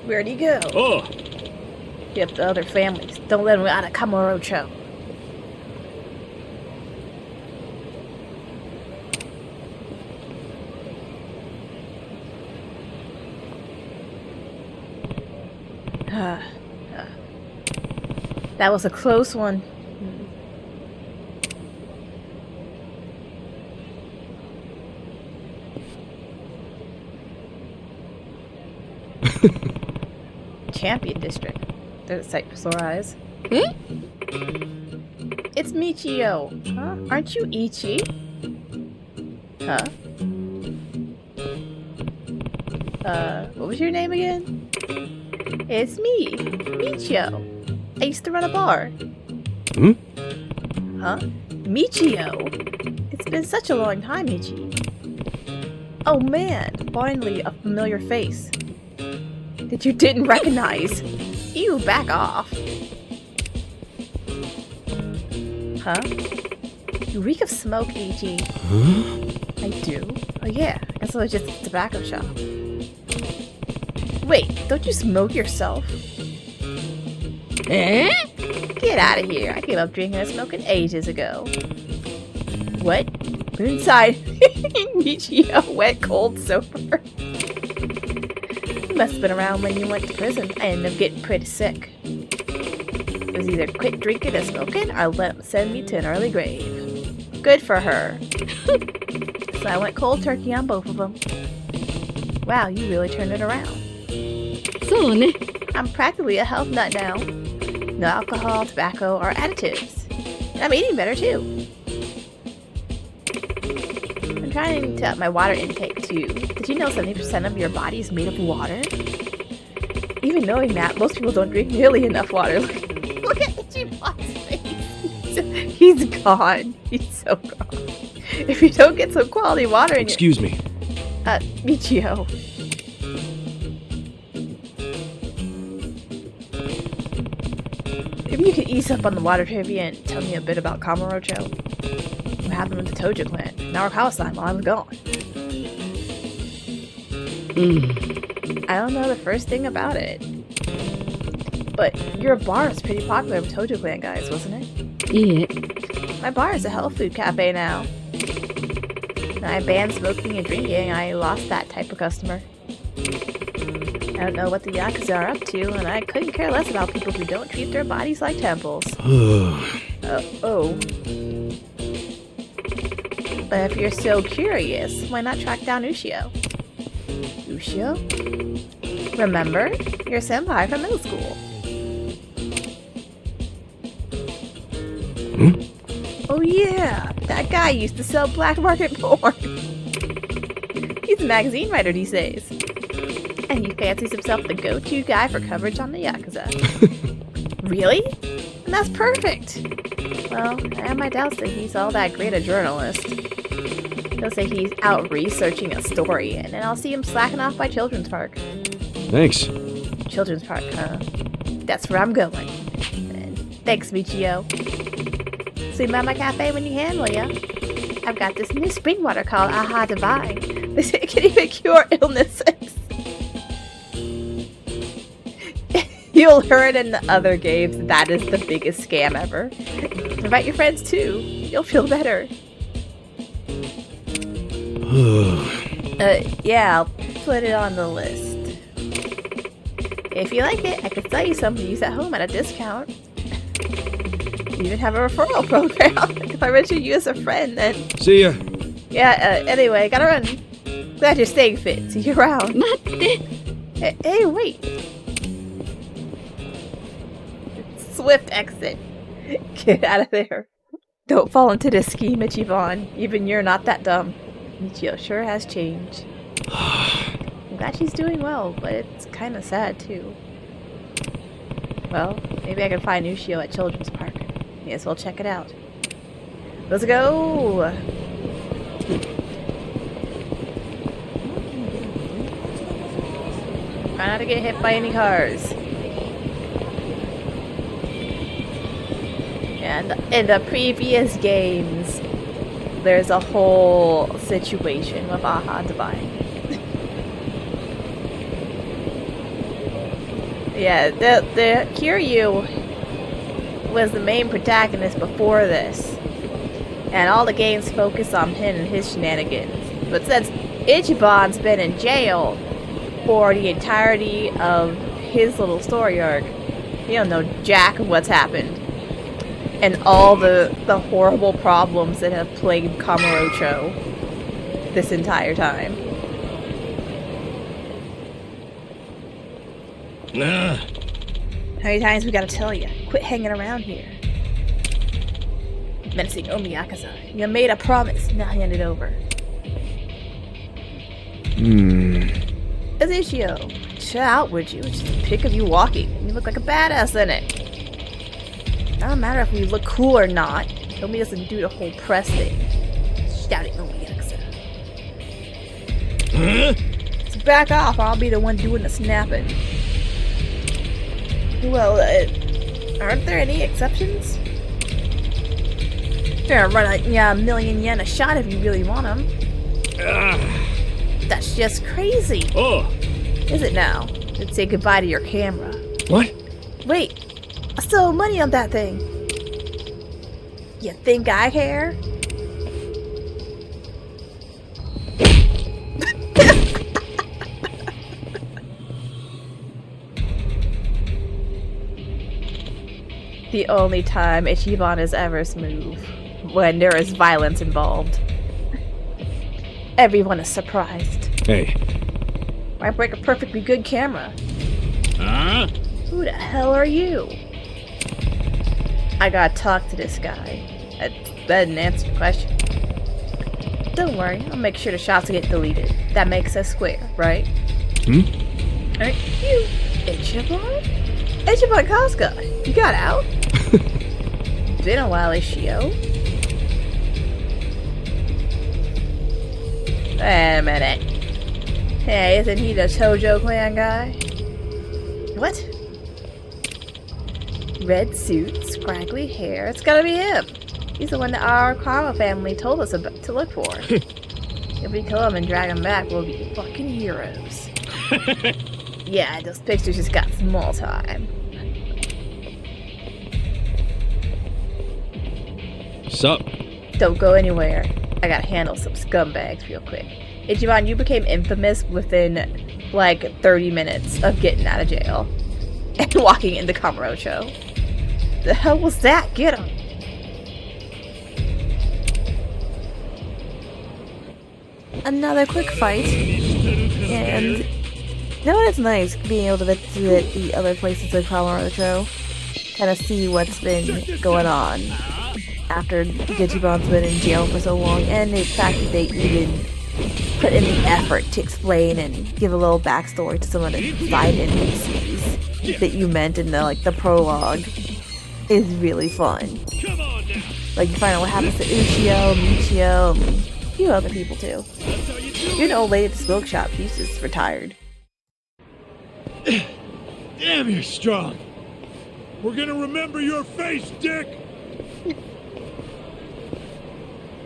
Where'd he go? Oh! Get the other families. Don't let him out of Kamurocho. That was a close one. Champion District. There's a sight for sore eyes. It's Michio. Huh? Aren't you Ichi? Huh? What was your name again? It's me, Michio. I used to run a bar. Huh? Michio? It's been such a long time, Ichi. Oh man, finally a familiar face. That you didn't recognize. Ew, back off. Huh? You reek of smoke, Ichi. I do? Oh yeah, I guess it was just a tobacco shop. Wait, don't you smoke yourself? Eh? Get out of here. I gave up drinking and smoking ages ago. What? Inside. Michio, wet, cold, sober. You must have been around when you went to prison. I ended up getting pretty sick. It was either quit drinking and smoking or let them send me to an early grave. Good for her. So I went cold turkey on both of them. Wow, you really turned it around. I'm practically a health nut now. No alcohol, tobacco, or additives. And I'm eating better too. I'm trying to up my water intake too. Did you know 70% of your body is made of water? Even knowing that, most people don't drink nearly enough water. Look at Ichiban's face. He's gone. He's so gone. If you don't get some quality water in Excuse me. Michio. Maybe you could ease up on the water trivia and tell me a bit about Kamurocho. What happened with the Tojo clan? Narakawa-san while I was gone. I don't know the first thing about it. But your bar is pretty popular with Tojo clan guys, wasn't it? Yeah. My bar is a health food cafe now. When I banned smoking and drinking, I lost that type of customer. I don't know what the Yakuza are up to, and I couldn't care less about people who don't treat their bodies like temples. Oh. But if you're so curious, why not track down Ushio? Ushio? Remember? Your senpai from middle school. Oh yeah, that guy used to sell black market porn. He's a magazine writer these days. And he fancies himself the go-to guy for coverage on the Yakuza. Really? And that's perfect! Well, I have my doubts that he's all that great a journalist. He'll say he's out researching a story, and then I'll see him slacking off by Children's Park. Thanks. Children's Park, huh? That's where I'm going. And thanks, Michio. Swing by my cafe when you can, will ya? I've got this new spring water called Aha Divine. They say it can even cure illnesses. You'll learn in the other games that is the biggest scam ever. Invite your friends too. You'll feel better. Yeah, I'll put it on the list. If you like it, I could sell you some to use at home at a discount. We even have a referral program. If I register you as a friend, then... See ya. Yeah, anyway, gotta run. Glad you're staying fit. See you around. Hey, wait. Swift exit. Get out of there. Don't fall into this scheme, Ichiban. Even you're not that dumb. Michio sure has changed. I'm glad she's doing well, but it's kind of sad too. Well, maybe I can find Ushio at Children's Park. May as well check it out. Let's go! Try not to get hit by any cars. And in the previous games, there's a whole situation with Aha Divine. Yeah, the Kiryu was the main protagonist before this. And all the games focus on him and his shenanigans. But since Ichiban's been in jail for the entirety of his little story arc, you don't know jack of what's happened. And all the horrible problems that have plagued Kamurocho this entire time. How many times we gotta tell you? Quit hanging around here. Menacing Omi Yakuza. You made a promise. Now hand it over. Ezio, chill out, would you? It's just a pic of you walking. You look like a badass in it. Doesn't matter if we look cool or not. Omi doesn't do the whole press thing. Shouting Omi Yakuza. So back off, or I'll be the one doing the snapping. Well, aren't there any exceptions? You're gonna run a million yen a shot if you really want them. That's just crazy. Oh! Is it now? Let's say goodbye to your camera. What? Wait, I still owe money on that thing. You think I care? The only time Ichiban is ever smooth. When there is violence involved. Everyone is surprised. Hey. Why break a perfectly good camera? Huh? Who the hell are you? I gotta talk to this guy. That didn't answer the question. Don't worry, I'll make sure the shots get deleted. That makes us square, right? Aren't you Ichiban? Ichiban Kasuga, you got out? Been a while, Ishio. Wait a minute. Hey, isn't he the Tojo clan guy? What? Red suit, scraggly hair. It's gotta be him. He's the one that our Arakawa family told us about to look for. If we kill him and drag him back, we'll be fucking heroes. Yeah, those pictures just got small time. Sup? Don't go anywhere. I gotta handle some scumbags real quick. Ichiban, you became infamous within, like, 30 minutes of getting out of jail. And walking into Kamurocho. The hell was that? Get him! Another quick fight. And you know what, it's nice being able to visit the other places in Kamurocho. Kind of see what's been going on after Ichiban's been in jail for so long, and the fact that they even put in the effort to explain and give a little backstory to some of the side NPCs that you met in the prologue is really fun. Like, you find out what happens to Ushio, Michio, and a few other people too. You're an old lady at the smoke shop. She's just retired. Damn, you're strong. We're gonna remember your face, Dick.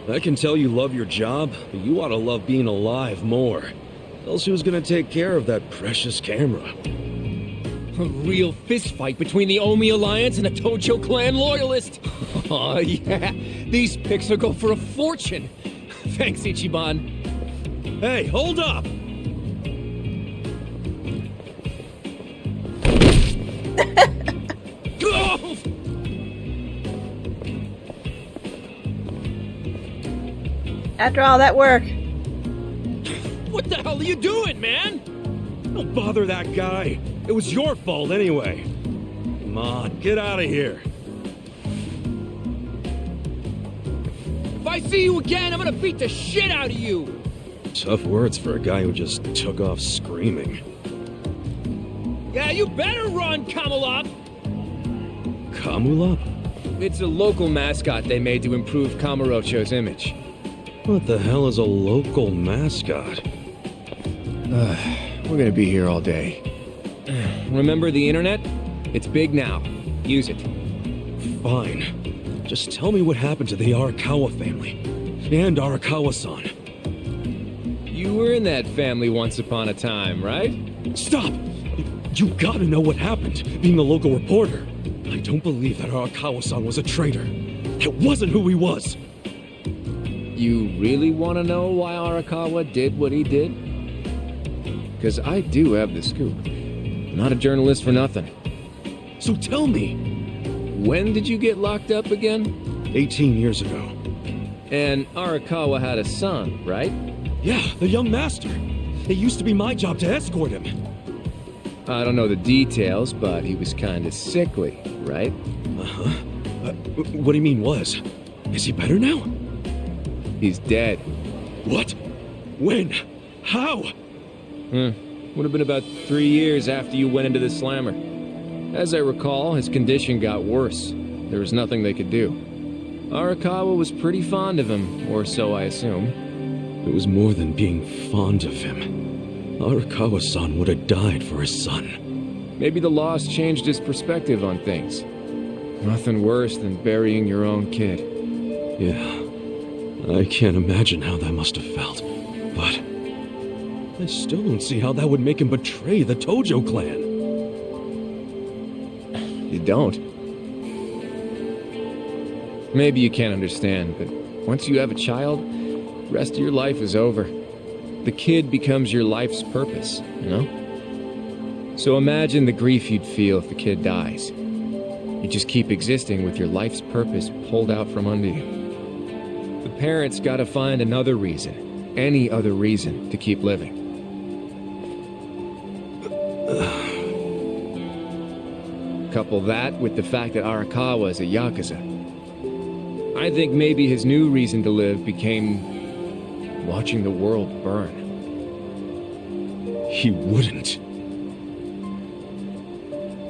I can tell you love your job, but you ought to love being alive more. Else who's gonna take care of that precious camera? A real fistfight between the Omi Alliance and a Tojo clan loyalist. Oh yeah, these pics will go for a fortune. Thanks, Ichiban. Hey, hold up! Go! After all that work. What the hell are you doing, man? Don't bother that guy. It was your fault anyway. Come on, get out of here. If I see you again, I'm gonna beat the shit out of you! Tough words for a guy who just took off screaming. Yeah, you better run, Kamulop! Kamulop? It's a local mascot they made to improve Kamurocho's image. What the hell is a local mascot? We're gonna be here all day. Remember the internet? It's big now. Use it. Fine. Just tell me what happened to the Arakawa family. And Arakawa-san. You were in that family once upon a time, right? Stop! You gotta know what happened, being a local reporter. I don't believe that Arakawa-san was a traitor. That wasn't who he was. You really want to know why Arakawa did what he did? Because I do have the scoop. I'm not a journalist for nothing. So tell me. When did you get locked up again? 18 years ago. And Arakawa had a son, right? Yeah, the young master. It used to be my job to escort him. I don't know the details, but he was kinda sickly, right? Uh-huh. What do you mean was? Is he better now? He's dead. What? When? How? Would have been about 3 years after you went into the slammer. As I recall, his condition got worse. There was nothing they could do. Arakawa was pretty fond of him, or so I assume. It was more than being fond of him. Arakawa-san would have died for his son. Maybe the loss changed his perspective on things. Nothing worse than burying your own kid. Yeah. I can't imagine how that must have felt. But I still don't see how that would make him betray the Tojo clan. You don't? Maybe you can't understand, but once you have a child, the rest of your life is over. The kid becomes your life's purpose, you know? So imagine the grief you'd feel if the kid dies. You just keep existing with your life's purpose pulled out from under you. The parents gotta find another reason, any other reason, to keep living. Couple that with the fact that Arakawa is a Yakuza. I think maybe his new reason to live became watching the world burn. He wouldn't.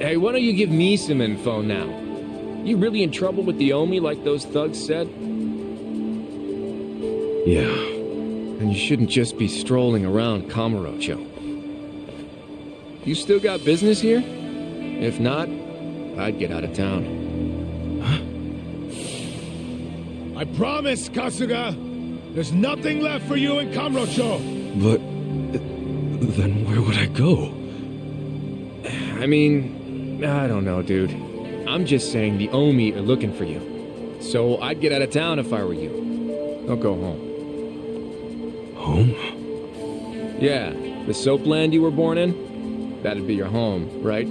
Hey, why don't you give me some info now? You really in trouble with the Omi like those thugs said? Yeah. And you shouldn't just be strolling around Kamurocho. You still got business here? If not, I'd get out of town. I promise, Kasuga! There's nothing left for you in Kamurocho! But then where would I go? I mean, I don't know, dude. I'm just saying the Omi are looking for you. So I'd get out of town if I were you. Don't go home. Home? Yeah, the soapland you were born in? That'd be your home, right?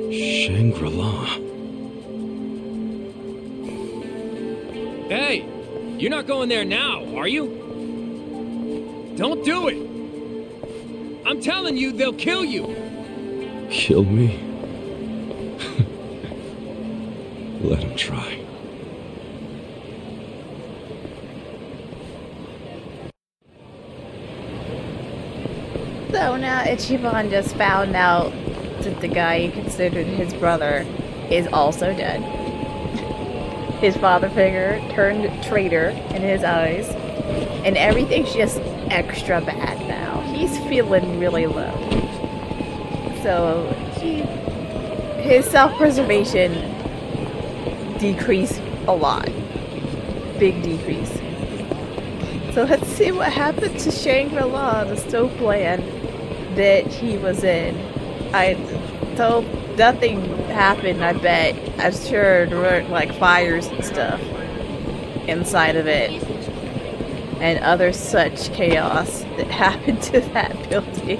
Shangri-La. Hey! You're not going there now, are you? Don't do it! I'm telling you, they'll kill you! Kill me? Let him try. So now Ichiban just found out that the guy he considered his brother is also dead. His father figure turned traitor in his eyes, and everything's just extra bad now. He's feeling really low. So his self-preservation decreased a lot. Big decrease. So let's see what happened to Shangri-La, the soapland that he was in. So nothing happened, I bet. I'm sure there weren't like fires and stuff inside of it. And other such chaos that happened to that building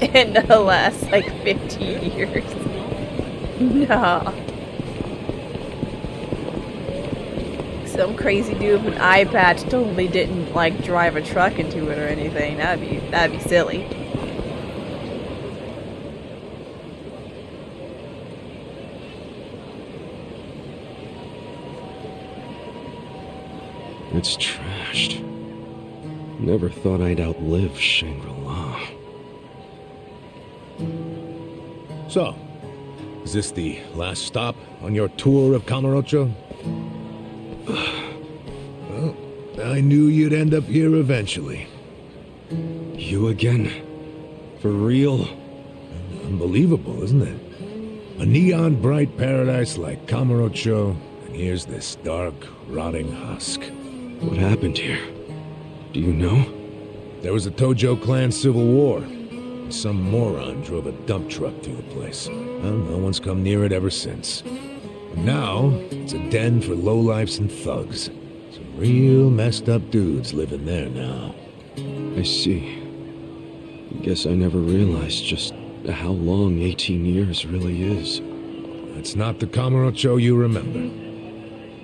in the last like 15 years. No. Some crazy dude with an eye patch totally didn't like drive a truck into it or anything. That'd be silly. It's trashed. Never thought I'd outlive Shangri-La. So, is this the last stop on your tour of Kamurocho? Well, I knew you'd end up here eventually. You again? For real? Unbelievable, isn't it? A neon bright paradise like Kamurocho, and here's this dark, rotting husk. What happened here? Do you know? There was a Tojo clan civil war. And some moron drove a dump truck through the place. Well, no one's come near it ever since. And now, it's a den for lowlifes and thugs. Some real messed up dudes living there now. I see. Guess I never realized just how long 18 years really is. It's not the Kamurocho you remember.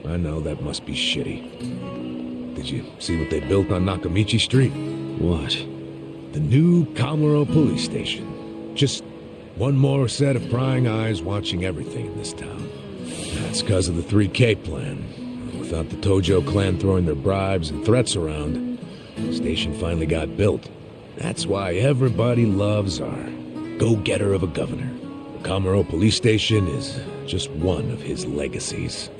I know that must be shitty. Did you see what they built on Nakamichi Street? What? The new Kamuro police station. Just One more set of prying eyes watching everything in this town. That's because of the 3K plan. Without the Tojo clan throwing their bribes and threats around, the station finally got built. That's why everybody loves our go-getter of a governor. The Kamaro police station is just one of his legacies.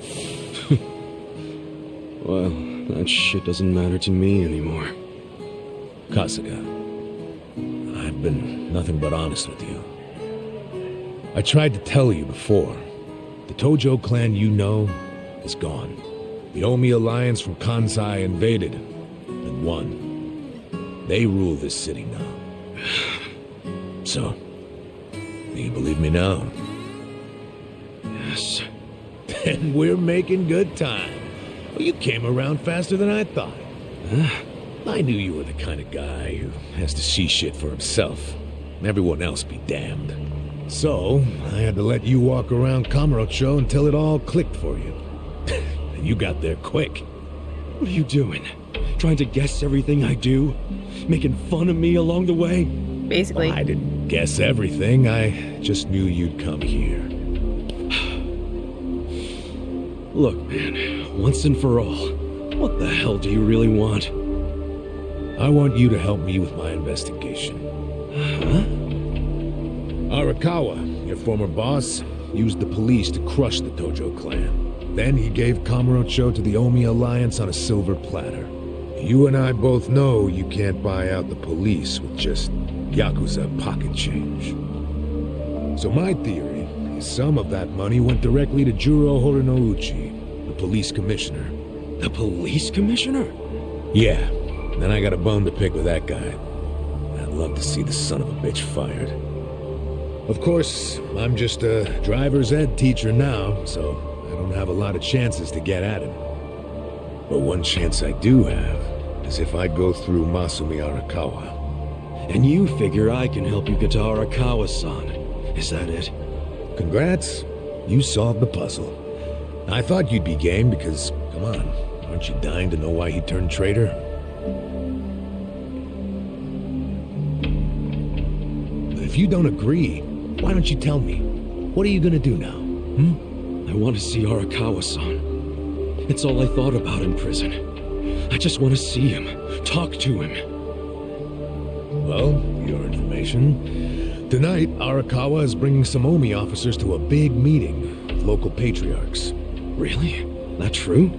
Well, that shit doesn't matter to me anymore. Kasuga, I've been nothing but honest with you. I tried to tell you before. The Tojo clan you know is gone. The Omi alliance from Kansai invaded and won. They rule this city now. So, do you believe me now? Yes. Then we're making good time. Well, you came around faster than I thought. Huh? I knew you were the kind of guy who has to see shit for himself. Everyone else be damned. So, I had to let you walk around Kamurocho until it all clicked for you. And you got there quick. What are you doing? Trying to guess everything I do? Making fun of me along the way? Basically. Well, I didn't guess everything. I just knew you'd come here. Look, man, once and for all, what the hell do you really want? I want you to help me with my investigation. Huh? Arakawa, your former boss, used the police to crush the Tojo clan. Then he gave Kamurocho to the Omi Alliance on a silver platter. You and I both know you can't buy out the police with just Yakuza pocket change. So my theory is some of that money went directly to Juro Horinouchi, the police commissioner. The police commissioner? Yeah, then I got a bone to pick with that guy. I'd love to see the son of a bitch fired. Of course, I'm just a driver's ed teacher now, so I don't have a lot of chances to get at him. But one chance I do have is if I go through Masumi Arakawa. And you figure I can help you get to Arakawa-san. Is that it? Congrats. You solved the puzzle. I thought you'd be game because, come on, aren't you dying to know why he turned traitor? But if you don't agree, why don't you tell me? What are you gonna do now? I want to see Arakawa-san. It's all I thought about in prison. I just want to see him, talk to him. Well, for your information, tonight Arakawa is bringing some Omi officers to a big meeting with local patriarchs. Really? That true?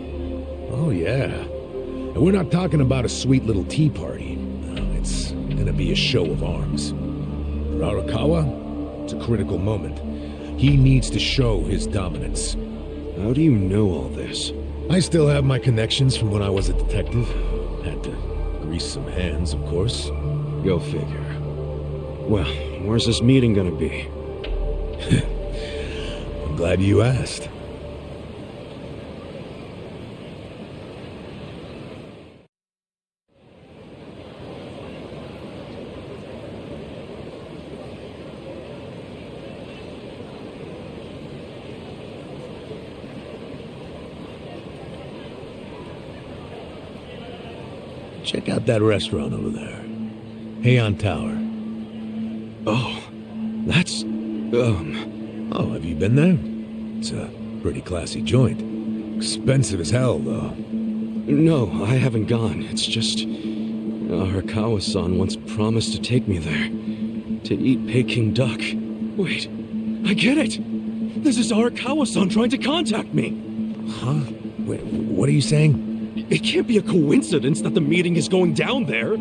Oh, yeah. And we're not talking about a sweet little tea party. No, it's gonna be a show of arms. For Arakawa, it's a critical moment. He needs to show his dominance. How do you know all this? I still have my connections from when I was a detective. Had to grease some hands, of course. Go figure. Well, where's this meeting gonna be? I'm glad you asked. Check out that restaurant over there. Heian Tower. Oh, that's... Oh, have you been there? It's a pretty classy joint. Expensive as hell, though. No, I haven't gone. It's just... Arakawa-san once promised to take me there. To eat Peking duck. Wait, I get it! This is Arakawa-san trying to contact me! Huh? Wait, what are you saying? It can't be a coincidence that the meeting is going down there.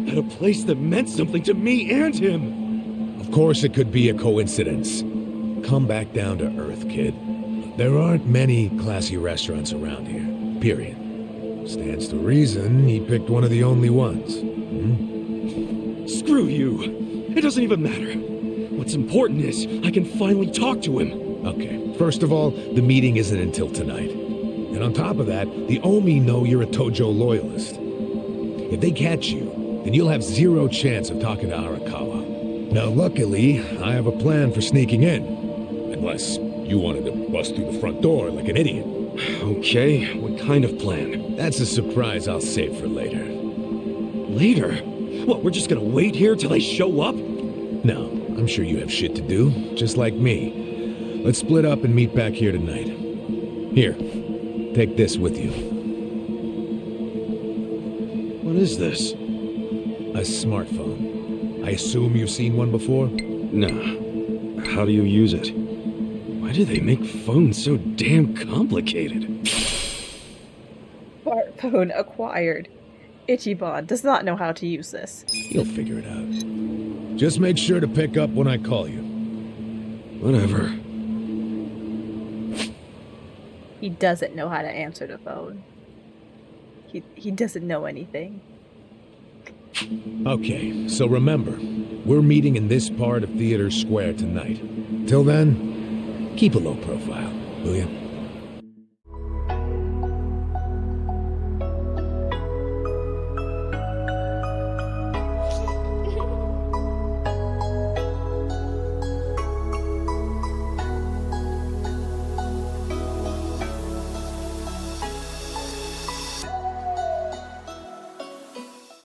At a place that meant something to me and him. Of course it could be a coincidence. Come back down to earth, kid. There aren't many classy restaurants around here, period. Stands to reason he picked one of the only ones. Screw you. It doesn't even matter. What's important is I can finally talk to him. Okay, first of all, the meeting isn't until tonight. And on top of that, the Omi know you're a Tojo loyalist. If they catch you, then you'll have zero chance of talking to Arakawa. Now, luckily, I have a plan for sneaking in. Unless you wanted to bust through the front door like an idiot. Okay, what kind of plan? That's a surprise I'll save for later. Later? What, we're just gonna wait here till they show up? No, I'm sure you have shit to do, just like me. Let's split up and meet back here tonight. Here, take this with you. What is this? A smartphone. I assume you've seen one before? Nah. How do you use it? Why do they make phones so damn complicated? Smartphone acquired. Ichiban does not know how to use this. You'll figure it out. Just make sure to pick up when I call you. Whatever. He doesn't know how to answer the phone. He doesn't know anything. Okay, so remember, we're meeting in this part of Theater Square tonight. Till then, keep a low profile, will you?